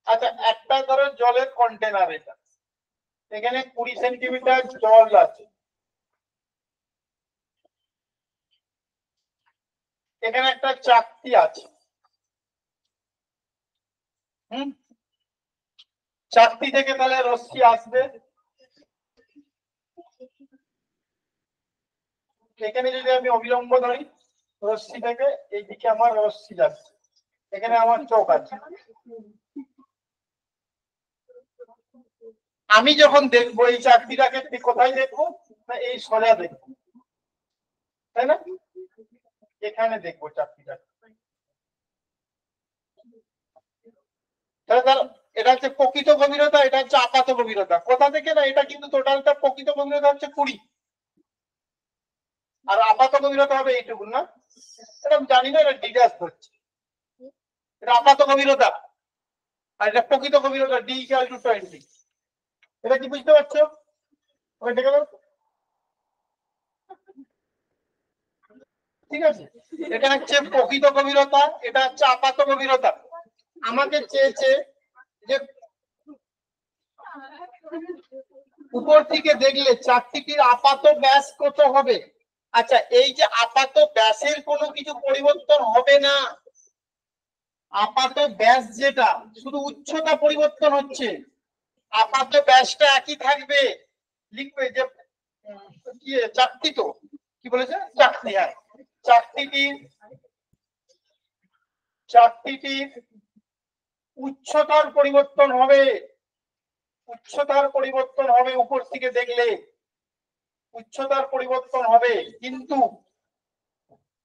আচ্ছা, একটা ধরো জলের কন্টেনার, এটা এখানে 20 সেন্টিমিটার জল আছে, এখানে একটা চাকতি আছে। চাকতি থেকে তাহলে রশ্মি আসবে, এখানে যদি আমি অবিলম্ব ধরি রশ্মি থেকে এইদিকে আমার রশ্মি যাচ্ছে, এখানে আমার চোখ আছে। আমি যখন দেখবো এই চাকতিটাকে কোথায় দেখবো, না এই সোজা দেখবো, তাই না? এখানে দেখবো চাকতিটাকে। তাহলে এটা হচ্ছে প্রকৃত গভীরতা, এটা হচ্ছে আপাত গভীরতা। কোথা থেকে? না এটা কিন্তু টোটালটা প্রকৃত গভীরতা হচ্ছে 20, আর আপাত গভীরতা হবে এইটুকু, না? এটা আমি জানি না, এটা ডিডাস হচ্ছে। এটা আপাত গভীরতা আর এটা প্রকৃত গভীরতা, ডি ইকুয়াল টু 20। এটা কি বুঝতে পারছো? ওকে দেখে দাও। ঠিক আছে, এটা হচ্ছে প্রকৃত গভীরতা, এটা হচ্ছে আপাত গভীরতা। আমাকে চেয়েছে যে উপর থেকে দেখলে চাকতিটির আপাত ব্যাস কত হবে। আচ্ছা, এই যে আপাত ব্যাসের কোনো কিছু পরিবর্তন হবে না, আপাত ব্যাস যেটা শুধু উচ্চতা পরিবর্তন হচ্ছে, আপাত ব্যাসটা একই থাকবে। লিখবে যে কি চাকতি, তো কি বলেছে চাকতি, হ্যাঁ চাকতিটির উচ্চতার পরিবর্তন হবে, উচ্চতার পরিবর্তন হবে উপর থেকে দেখলে উচ্চতার পরিবর্তন হবে, কিন্তু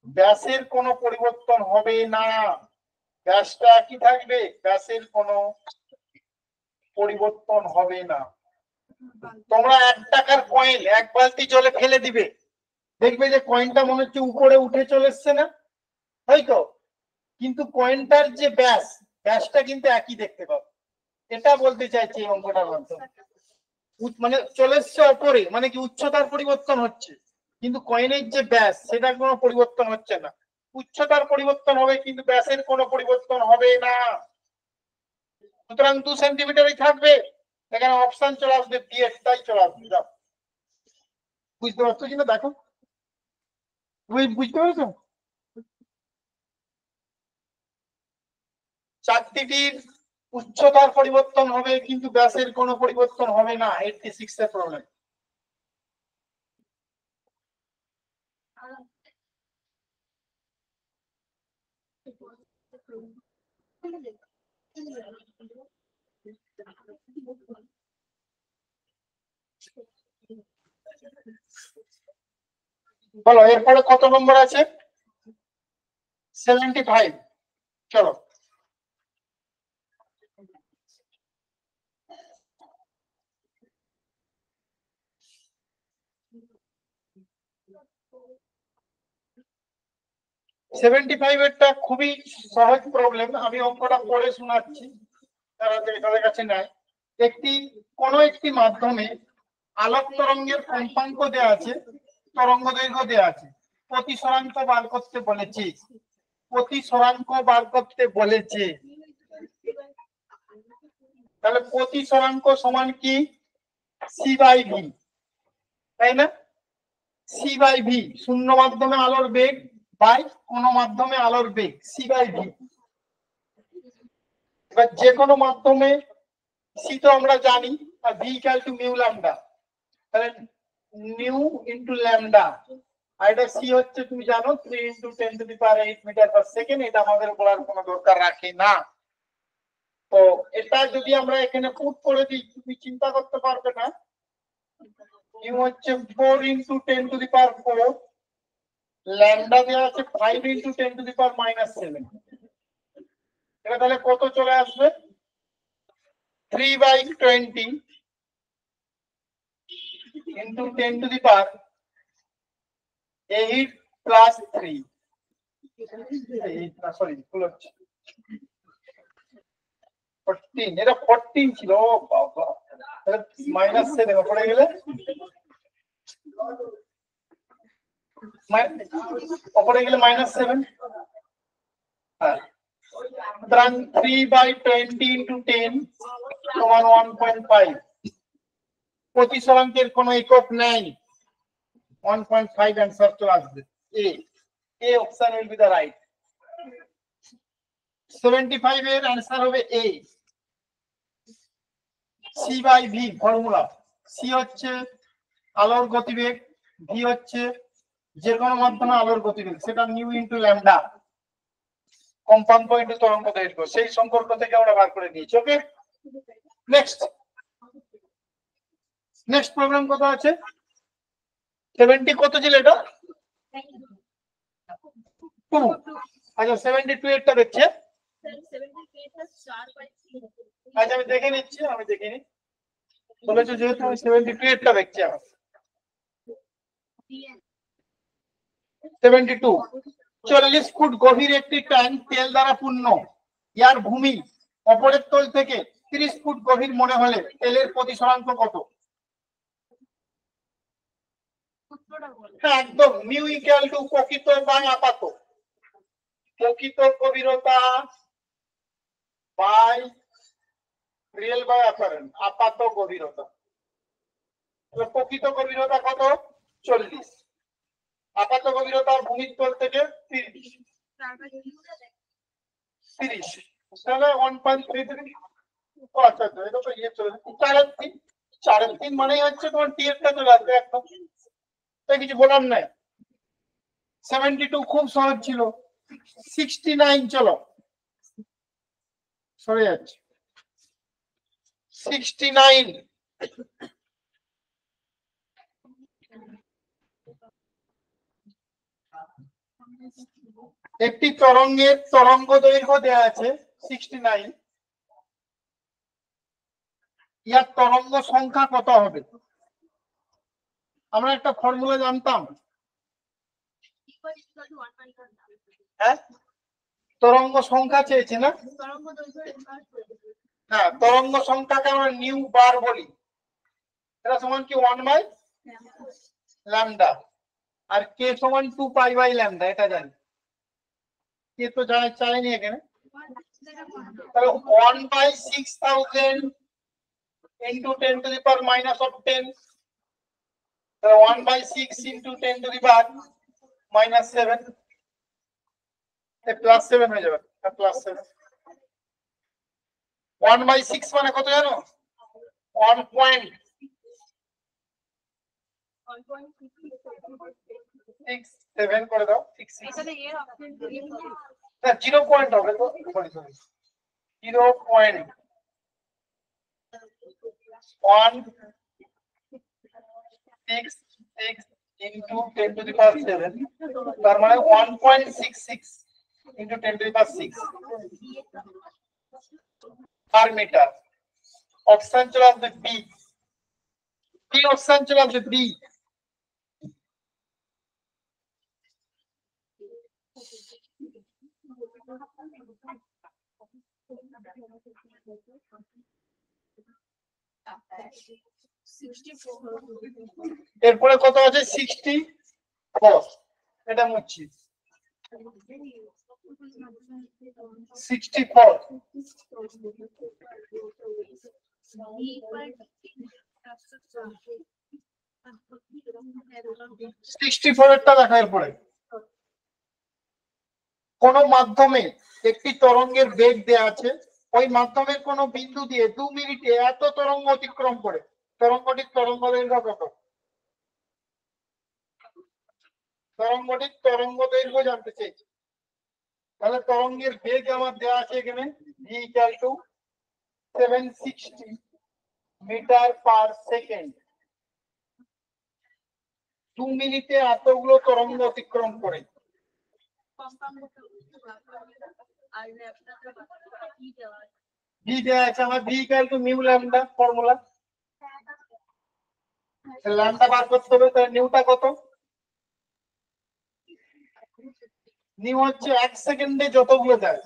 ব্যাসের কোনো পরিবর্তন হবে না। ব্যাসটা একই থাকবে, ব্যাসের কোনো পরিবর্তন হবে না। তোমরা 1 টাকার কয়েন 1 বালতি জলে ফেলে দিবে, দেখবে যে কয়েনটা মনে হচ্ছে উপরে উঠে চলে এসছে, না? হয়তো, কিন্তু কয়েনটার যে ব্যাসটা কিন্তু একই দেখতে পাবে। এটা বলতে চাইছি এই অঙ্কটার মাধ্যমে। মানে চলে এসছে উপরে, মানে কি উচ্চতার পরিবর্তন হচ্ছে, কিন্তু কয়েনের যে ব্যাস সেটার কোনো পরিবর্তন হচ্ছে না। উচ্চতার পরিবর্তন হবে কিন্তু ব্যাসের কোনো পরিবর্তন হবে না। সুতরাং 2 সেন্টিমিটারই থাকবে। এখানে অপশন চলে আসবে, বি এরটাই চলে আসবে। বুঝতে পারছো কিনা দেখো, বুঝতে পেরেছো? চাকতিটির উচ্চতার পরিবর্তন হবে কিন্তু ব্যাসের কোনো পরিবর্তন হবে না, 86 এর প্রবলেম। বলো এরপরে কত নম্বর আছে? 75। চলো এরটা খুবই সহজ প্রবলেম, আমি অঙ্কটা পড়ে শোনাচ্ছি, তাদের কাছে নাই। কোন একটি মাধ্যমে আলোক তরঙ্গের কম্পাঙ্ক দেওয়া আছে, তরঙ্গ দৈর্ঘ্য দেওয়া আছে, প্রতিসরাঙ্ক বার করতে বলেছে। প্রতিসরাঙ্ক বার করতে বলেছে, তাহলে প্রতিসরাঙ্ক সমান কি? সি বাই ভি, তাই না? সি বাই ভি, শূন্য মাধ্যমে আলোর বেগ বাই কোন মাধ্যমে আলোর বেগ, সি বাই ভি। এবার যে কোনো মাধ্যমে সি তো আমরা জানি, আর v equal to mu lambda, তাহলে মিউ ইনটু ল্যামডা, আর এটা সি হচ্ছে তুমি জানো 3 × 10⁸ মিটার পার সেকেন্ড, এটা আমাদের বলার কোনো দরকার রাখে না। তো এটা যদি আমরা এখানে পুট করে দিই, তুমি চিন্তা করতে পারবে না, মিউ হচ্ছে 4 × 10⁴, ল্যামডা দেওয়া আছে 5 × 10⁻⁻7, এটা তাহলে কত চলে আসবে? 3/20 into 10⁻8 plus 3, সরি 14, এটা 14 ছিল, ও বাবা, -7 পড়ে গেলে উপরে গেলে -7, হ্যাঁ, 3/20 into 10 সমান 1.5। প্রতিসরাঙ্কের কোনো একক নেই, 1.5 অ্যান্সার চলে আসবে। A option will be the right. 75 এর অ্যান্সার হবে A. C by v formula, c হচ্ছে আলোর গতিবেগ, ভি হচ্ছে যে কোনো মাধ্যমে আলোর গতিবেগ, সেটা নিউ ইনটু ল্যামডা, কম্পাঙ্ক ইনটু তরঙ্গ দৈর্ঘ্য, সেই সম্পর্ক থেকে আমরা বার করে নিয়েছি। ওকে, নেক্সট প্রবলেম কত আছে? 70 কত ছিল এটা? 2। আচ্ছা 72 এরটা দেখছে, আচ্ছা আমি দেখে নিচ্ছি, আমি দেখিনি বলেছো যেহেতু আমি 72 এরটা দেখছি। আমার 72, 40 ফুট গভীর একটি ট্যাঙ্ক তেল দ্বারা পূর্ণ, ইয়ার ভূমি অপরের তল থেকে 30 ফুট গভীর মনে হলে তেলের প্রতিসরাঙ্ক কত? একদম মিউ ইকুয়াল টু প্রকৃত বাই আপাত, প্রকৃত গভীরতা বাই রিয়েল বাই অ্যাপারেন্ট, আপাত গভীরতা। প্রকৃত গভীরতা কত? 40, আপাত গভীরতা ভূমির তল থেকে 30, তাহলে 1.33। আচ্ছা আচ্ছা, এটা তো ইয়ে চলে 4/3 মানেই হচ্ছে তোমার টি এরটা চলে আসবে একদম, তাই কিছু বলার নাই। 72 খুব সহজ ছিল। 69, চলো সরে যাচ্ছে। 69, একটি তরঙ্গের তরঙ্গ দৈর্ঘ্য দেওয়া আছে 69, ইয়ার তরঙ্গ সংখ্যা কত হবে? আমরা একটা ফর্মুলা জানতাম, হ্যাঁ, তরঙ্গ সংখ্যা চেয়েছে না? হ্যাঁ, তরঙ্গ সংখ্যাকে আমরা নিউ বার বলি, এটা সমান কি 1/λ, আর কে সমান 2π/λ, এটা জানি, কে তো চাইনি এখানে, তাহলে 1/6000 into 10⁻⁻10, 1/6 into 10 to the power -7 +7 হয়ে যাবে +7 1/6 মানে কত জানো 1.67 করে দাও 66 না 0 পয়েন্ট হবে তো sorry 0.166 into 10 to the power 7 তার মানে 1.66 into 10 to the power 6 per meter. Option choose the B. B option choose the B. এরপরে কত আছে 64 এটা মুচ্ছি 64 এরটা দেখা এরপরে কোন মাধ্যমে একটি তরঙ্গের বেগ দেয়া আছে ওই মাধ্যমের কোন বিন্দু দিয়ে 2 মিনিটে এত তরঙ্গ অতিক্রম করে তরঙ্গটির তরঙ্গ দৈর্ঘ্য কত তরঙ্গটির তরঙ্গ দৈর্ঘ্য জানতে চাইছি তাহলে তরঙ্গের বেগ আমার দেওয়া আছে এখানে v = 760 মিটার পার সেকেন্ড 2 মিনিটে এতগুলো তরঙ্গ অতিক্রম করে v দেওয়া আছে আমার v = mu lambda formula lambda বার করতে হবে তাহলে নিউটা কত নিউ হচ্ছে 1 সেকেন্ডে যতগুলো যায়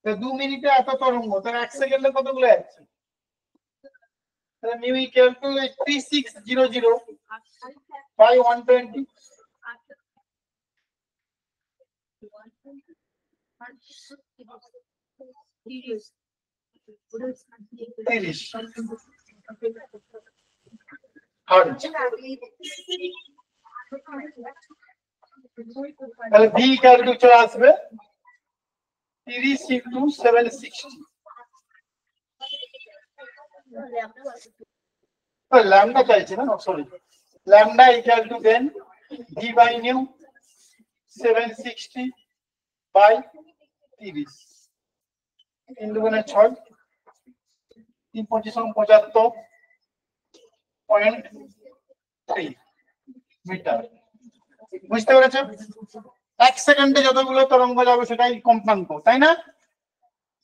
তো 2 মিনিটে এত তরঙ্গ তাহলে 1 সেকেন্ডে কতগুলো যাচ্ছে তাহলে নিউ = 3600 by 120 30 হার্জ তাহলে v = চলে আসবে 30 into 760 ল্যামডা চাইছে না sorry lambda = then v by nu 760 by 30 3 দুগুণে 6 3 25 75.3 মিটার বুঝতে পেরেছো 1 সেকেন্ডে যতগুলো তরঙ্গ যাবে সেটাই কম্পাঙ্ক তাই না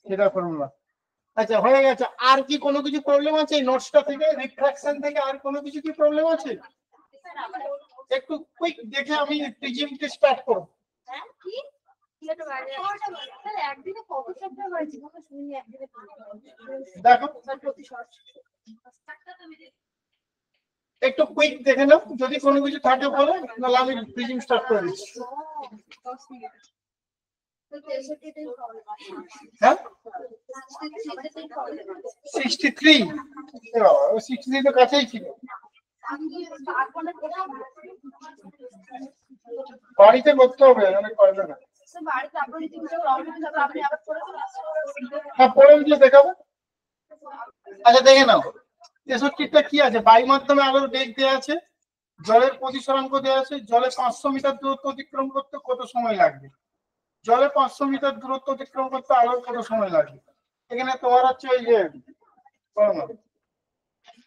সেটা ফর্মুলা আচ্ছা হয়ে গেছে আর কি কোনো কিছু প্রবলেম আছে নোটসটা থেকে রিফ্র্যাকশন থেকে আর কোনো কিছু কি প্রবলেম আছে একটু কুইক দেখে আমি প্রিজিমকে স্টার্ট করব দেখো একটু কুইক দেখে নাও যদি কোনো কিছু থাকে বলো নাহলে আমি প্রিজিম স্টার্ট করে দিচ্ছি হ্যাঁ 63 63 তো কাছেই ছিল বাড়িতে করতে হবে মানে করবে না হ্যাঁ পরে দিয়ে দেখাবো আচ্ছা দেখে নাও 63টা কি আছে বায়ু মাধ্যমে আলোর বেগ দেওয়া আছে জলের প্রতিসরাঙ্ক দেওয়া আছে জলে 500 মিটার দূরত্ব অতিক্রম করতে কত সময় লাগবে জলে 500 মিটার দূরত্ব অতিক্রম করতে আলোর কত সময় লাগবে এখানে তোমার হচ্ছে ওই যে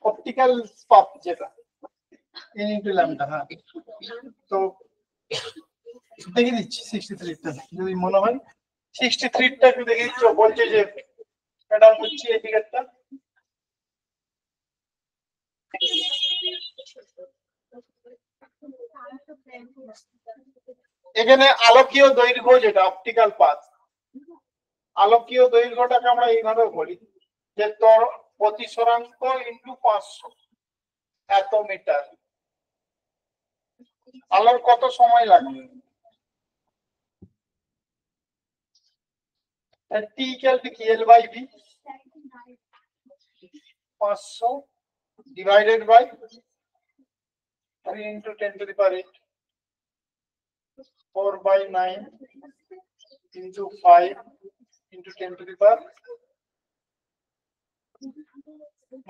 অপটিক্যাল পাথ যেটা ইনটু ল্যামডা হ্যাঁ তো দেখে দিচ্ছি 63টা যদি মনে হয় 63টা একটু দেখে দিচ্ছ বলছে যে এটা হচ্ছে এই দিকেরটা এখানে আলোকীয় দৈর্ঘ্য যেটা অপটিক্যাল পাথ আলোকীয় দৈর্ঘ্যটাকে আমরা এইভাবে বলি যে তোর প্রতিসরাঙ্ক ইনটু 500 এত মিটার আলোর কত সময় লাগবে t = কি l/v 500 divided by 3 into 10 to the power 8, 4 by 9 into 5 into 10 to the power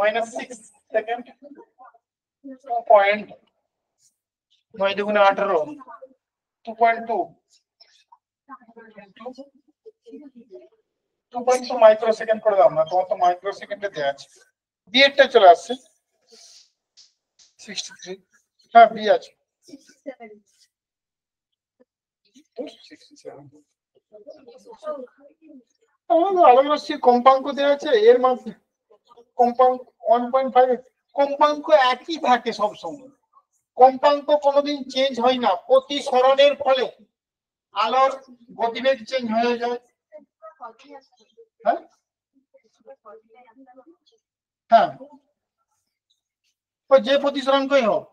minus 6 second, 2.9 দুগুণে 18, 2.2 2.2 মাইক্রোসেকেন্ড করে দাও না, তোমার তো মাইক্রোসেকেন্ডে দেওয়া আছে। বি এরটা চলে আসছে 63, হ্যাঁ বি আছে 67। আমাদের আলোকরশ্মির কম্পাঙ্ক দেওয়া আছে, এর মধ্যে কম্পাঙ্ক 1.5, কম্পাঙ্ক একই থাকে সব সময়, কম্পাঙ্ক কোনোদিন চেঞ্জ হয় না। প্রতিসরণের ফলে আলোর গতিবেগ চেঞ্জ হয়ে যায়। হ্যাঁ হ্যাঁ, যে প্রতিসরণকই হোক,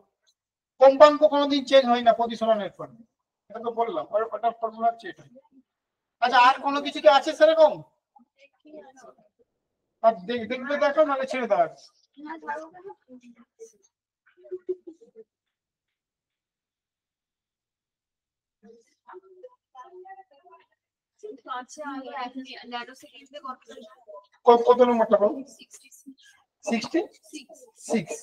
কম্পাঙ্ক কোনোদিন চেঞ্জ হয় না প্রতিসরণের ফলে, এটা তো বললাম। আর ওটা ফর্মুলা হচ্ছে এটা। আচ্ছা, আর কোনো কিছু কি আছে সেরকম? আর দেখবে, দেখো নাহলে ছেড়ে দাও। কত নম্বরটা বলো? 66।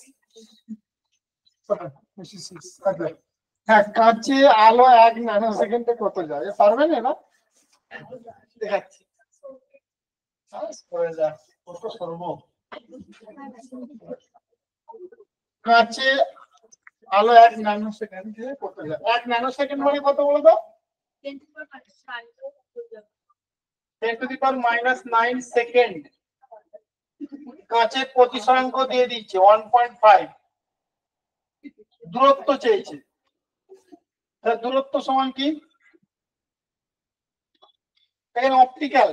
হ্যাঁ, কাঁচে আলো 1 ন্যানো সেকেন্ডে কত যায় পারবে না? দেখাচ্ছি। কাঁচে আলো 1 ন্যানো সেকেন্ডে কত যায়? 1 ন্যানো সেকেন্ড মানে কত বলো তো? 10 to the power -9 সেকেন্ড। কাঁচের প্রতিসরাঙ্ক দিয়ে দিচ্ছে 1.5, দূরত্ব চেয়েছে, দূরত্ব সমান কি? এখানে অপটিক্যাল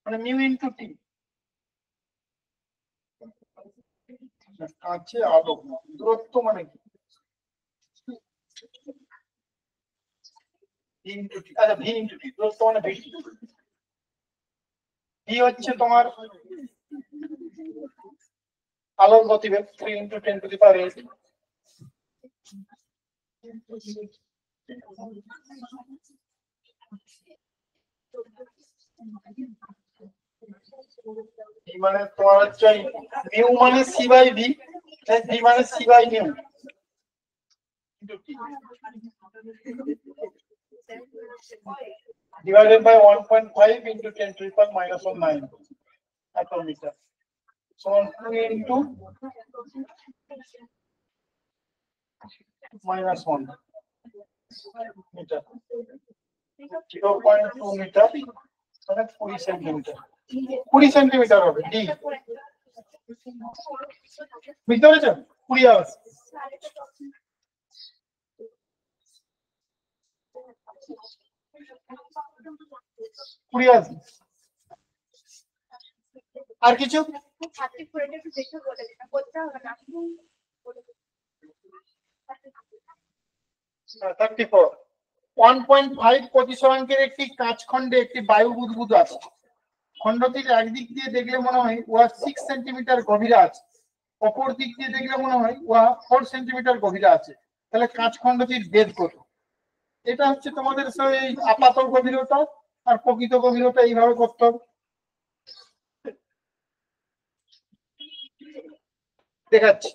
মানে মিউ ইনটু টি। কাঁচে আলো দূরত্ব মানে কি? আচ্ছা, ভি ইনটু টি, দূরত্ব মানে ভি। ভি হচ্ছে তোমার আলোর গতিবেগ, 3 into 10 to the power 8। মানে তোমার হচ্ছে মিউ মানে সি বাই ভি, ভি মানে C by mu divided by 1.5 into 10 to the power -9 attometer, so 2 into -1 meter, 0.2 meter মানে 20 সেন্টিমিটার। 20 সেন্টিমিটার হবে ডি। বুঝতে পেরেছো? 20 আওয়ার্স। আর কিছু? 34। 1.5 প্রতিসরাঙ্কের একটি কাঁচখণ্ডে একটি বায়ু বুদবুদ আছে। খণ্ডটির একদিক দিয়ে দেখলে মনে হয় উহা 6 সেন্টিমিটার গভীরে আছে, অপর দিক দিয়ে দেখলে মনে হয় উহা 4 সেন্টিমিটার গভীরে আছে। তাহলে কাঁচখণ্ডটির বেদ কত? এটা হচ্ছে তোমাদের সেই আপাত গভীরতা আর প্রকৃত গভীরতা এইভাবে করতে হবে। দেখাচ্ছি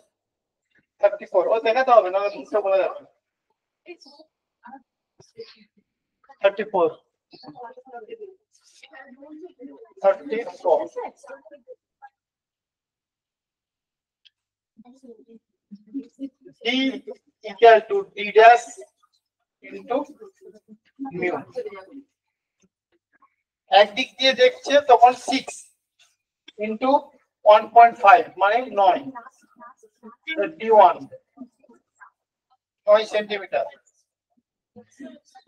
34, ও দেখাতে হবে না, দুটো বলা যাবে। 34 D equal to D dash into mu। একদিক দিয়ে দেখছে তখন 6 into 1.5 মানে 9, D1 9 সেন্টিমিটার।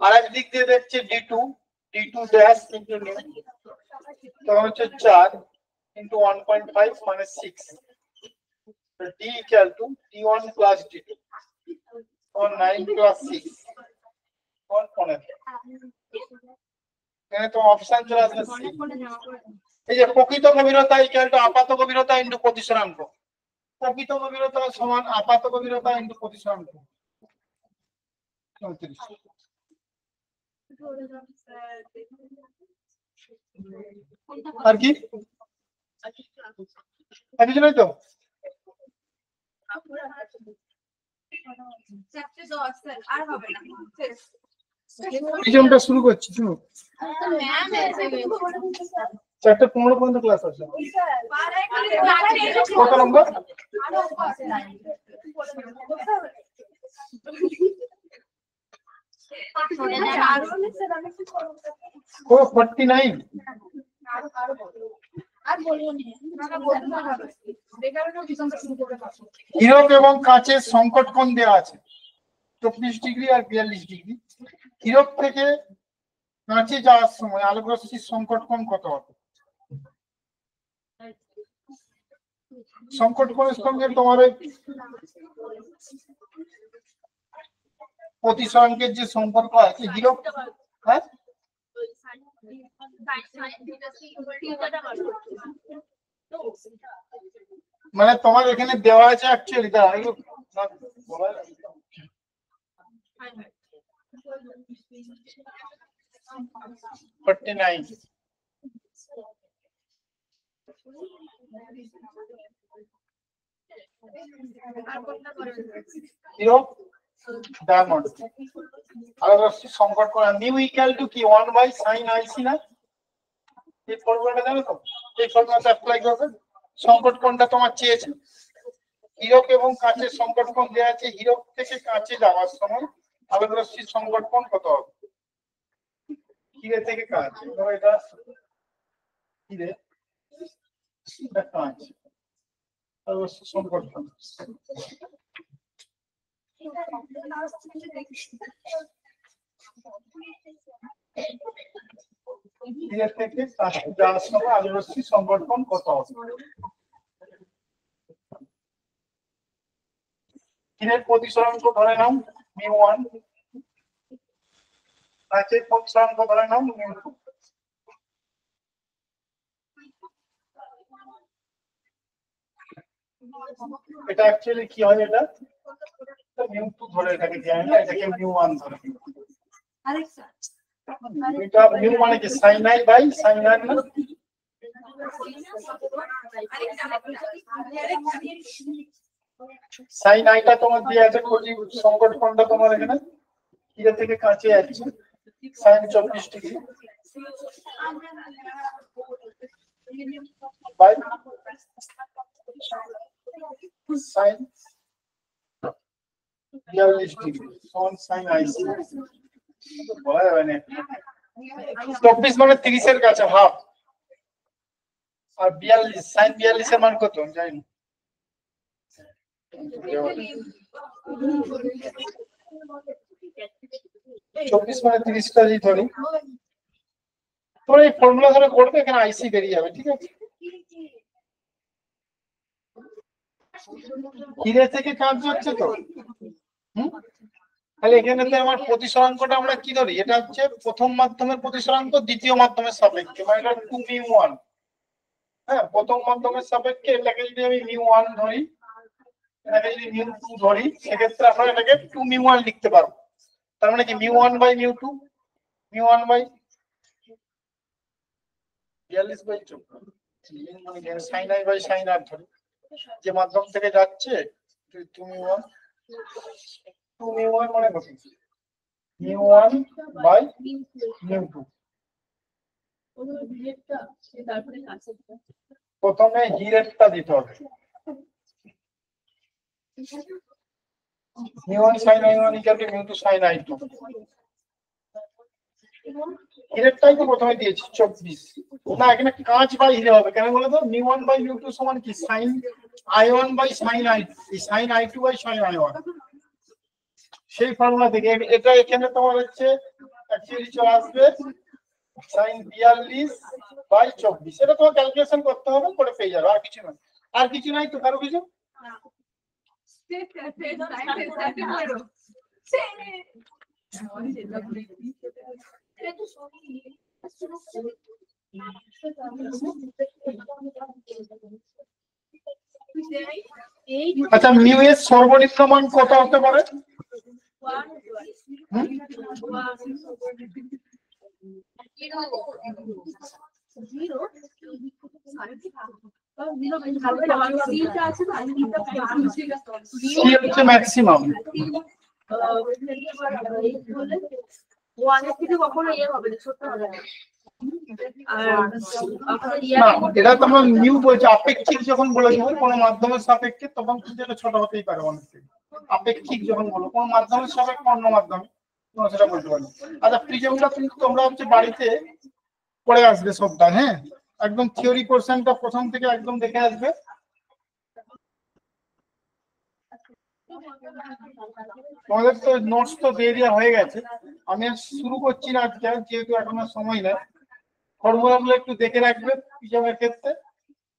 আর একদিক দিয়ে দেখছে D2 ড্যাশ into mu, তখন হচ্ছে 4 into 1.5 মানে 6, D equal to D1 plus D2 or 9 plus 6 or 15। এখানে তো অপশন চলে আসবে এই যে প্রকৃত গভীরতা ইকুয়াল টু আপাত গভীরতা ইনটু প্রতিসরাঙ্ক। প্রকৃত গভীরতা সমান আপাত গভীরতা ইন্টু প্রতিসরাঙ্ক 34। আর কি আর কিছু নাই তো? পিছনটা শুরু করছি, শুরু 4:15 পর্যন্ত ক্লাস আছে। কত নম্বর? ও 49। হীরক এবং কাঁচের সংকট কোণ দেওয়া আছে 24 ডিগ্রি আর 42 ডিগ্রি। হীরক থেকে কাঁচে যাওয়ার সময় আলোক রশ্মির সংকট কোণ কত হবে? সংকট কোণের সঙ্গে তোমার ওই প্রতিসরাঙ্কের যে সম্পর্ক আছে হীরক, হ্যাঁ মানে তোমার এখানে দেওয়া আছে অ্যাকচুয়ালি 49। হীরক ডায়মন্ড আলোক রশ্মির সংকট কোণ নিউ ইকুয়াল টু কি 1/sin IC না? এই ফর্মুলাটা জানো তো? এই ফর্মুলাটা অ্যাপ্লাই করবে। সংকট কোণটা তোমার চেয়েছে, হীরক এবং কাঁচের সংকট কোণ দেওয়া আছে। হীরক থেকে কাঁচে যাওয়ার সময় আলোক রশ্মির সংকট কোণ কত হবে? হীরে থেকে কাঁচ, ধরো এটা হীরে, এটা কাঁচ, আলোক রশ্মির সংকট কোণ হীরে থেকে কাঁচে যাওয়ার সময় আলোক রশ্মির সংকট কোণ কত হবে? হীরের প্রতিসরাঙ্ক ধরে নাও μ1, কাঁচের প্রতিসরাঙ্ক ধরে নাও μ2। এটা অ্যাকচুয়ালি কি হয়, এটা μ2 ধরে এটাকে জ্ঞান না, এটাকে μ1 ধরে। এটা μ মানে কি sin I by sin R না? sin I টা তোমার দিয়ে আছে, কোটি সংকট কোণটা তোমার এখানে হীরে থেকে কাঁচে যাচ্ছে sin 24 degree by sin 42 degree সমান sin IC। বলা যাবে না 24 মানে 30 এর কাছে হাফ, আর 42 sin 42 এর মান কত জানি না। 24 মানে 30 টা যদি ধরি, তোমরা এই ফর্মুলা ধরে করবে, এখানে আইসি বেরিয়ে যাবে, ঠিক আছে? হীরে থেকে কাঁচ যাচ্ছে তো, তাহলে এখানে আমার প্রতিসরাঙ্কটা আমরা কি ধরি? এটা হচ্ছে প্রথম মাধ্যমের প্রতিসরাঙ্ক দ্বিতীয় মাধ্যমের সাপেক্ষে, মানে এটা 2μ1। হ্যাঁ, প্রথম মাধ্যমের সাপেক্ষে এটাকে যদি আমি μ1 ধরি, এটাকে যদি μ2 ধরি, সেক্ষেত্রে আমরা এটাকে 2μ1 লিখতে পারবো। তার মানে কি μ1 বাই μ2, μ1 বাই 42/4 মানে sin I by sin R ধরি, যে মাধ্যম থেকে যাচ্ছে 2μ1, 2μ1 মানে কত? μ1 বাই μ2। প্রথমে হীরেরটা দিতে হবে, μ1 sin I1 = μ2 sin I2। হীরেরটাই তো প্রথমে দিয়েছি 24, না এখানে কাঁচ বাই হীরে হবে কেন বলো তো? μ1 বাই μ2 সমান কি sin I1 by sin I2, sin I2 by sin I1। সেই ফর্মুলা থেকে এটা এখানে তোমার হচ্ছে অ্যাকচুয়ালি চলে আসবে sin 42/24। এটা তোমার ক্যালকুলেশন করতে হবে, করে পেয়ে যাবে, আর কিছু না। আর কিছু নাই তো? কারো কিছু? আচ্ছা মিউ এর সর্বনিম্ন মান কত হতে পারে? ম্যাক্সিমাম এটা তো আমরা মিউ বলছি, আপেক্ষিক যখন বলে দেবো কোনো মাধ্যমের সাপেক্ষে তখন কিন্তু এটা ছোট হতেই পারে অনেক থেকে। আপেক্ষিক যখন বলো কোনো মাধ্যমের সাপেক্ষে অন্য মাধ্যমে তোমরা সেটা বলতে পারো। আচ্ছা প্রিজমটা কিন্তু তোমরা হচ্ছে বাড়িতে পড়ে আসবে সবটা, হ্যাঁ একদম থিওরি পোরশনটা প্রথম থেকে একদম দেখে আসবে। তোমাদের তো নোটস তো দিয়ে দেওয়া হয়ে গেছে, আমি আর শুরু করছি না আজকে যেহেতু এখন আর সময় নেই। ফর্মুলাগুলো একটু দেখে রাখবে প্রিজমের ক্ষেত্রে,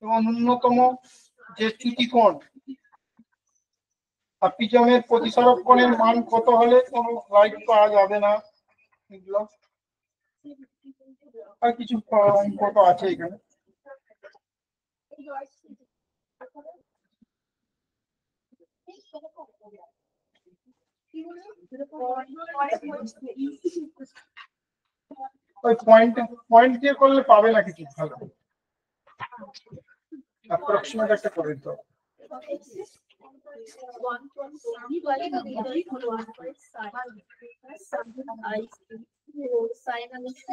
এবং ন্যূনতম যে চ্যুতিকোণ আর প্রিজমের প্রতিসরক কোণের মান কত হলে কোনো লাইট পাওয়া যাবে না, এগুলো আর কিছু কত আছে এখানে। ওই পয়েন্ট দিয়ে করলে পাবে না কিছু ভালো, অ্যাপ্রক্সিমেট একটা করে দিতে হবে।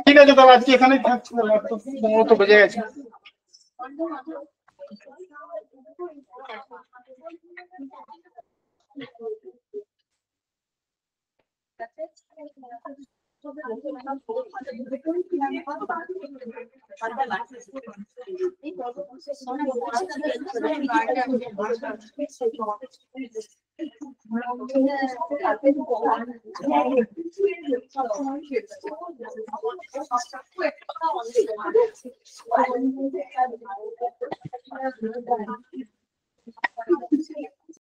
ঠিক আছে তাহলে আজকে এখানেই থাকছি, তো বেজে গেছে। Thank you.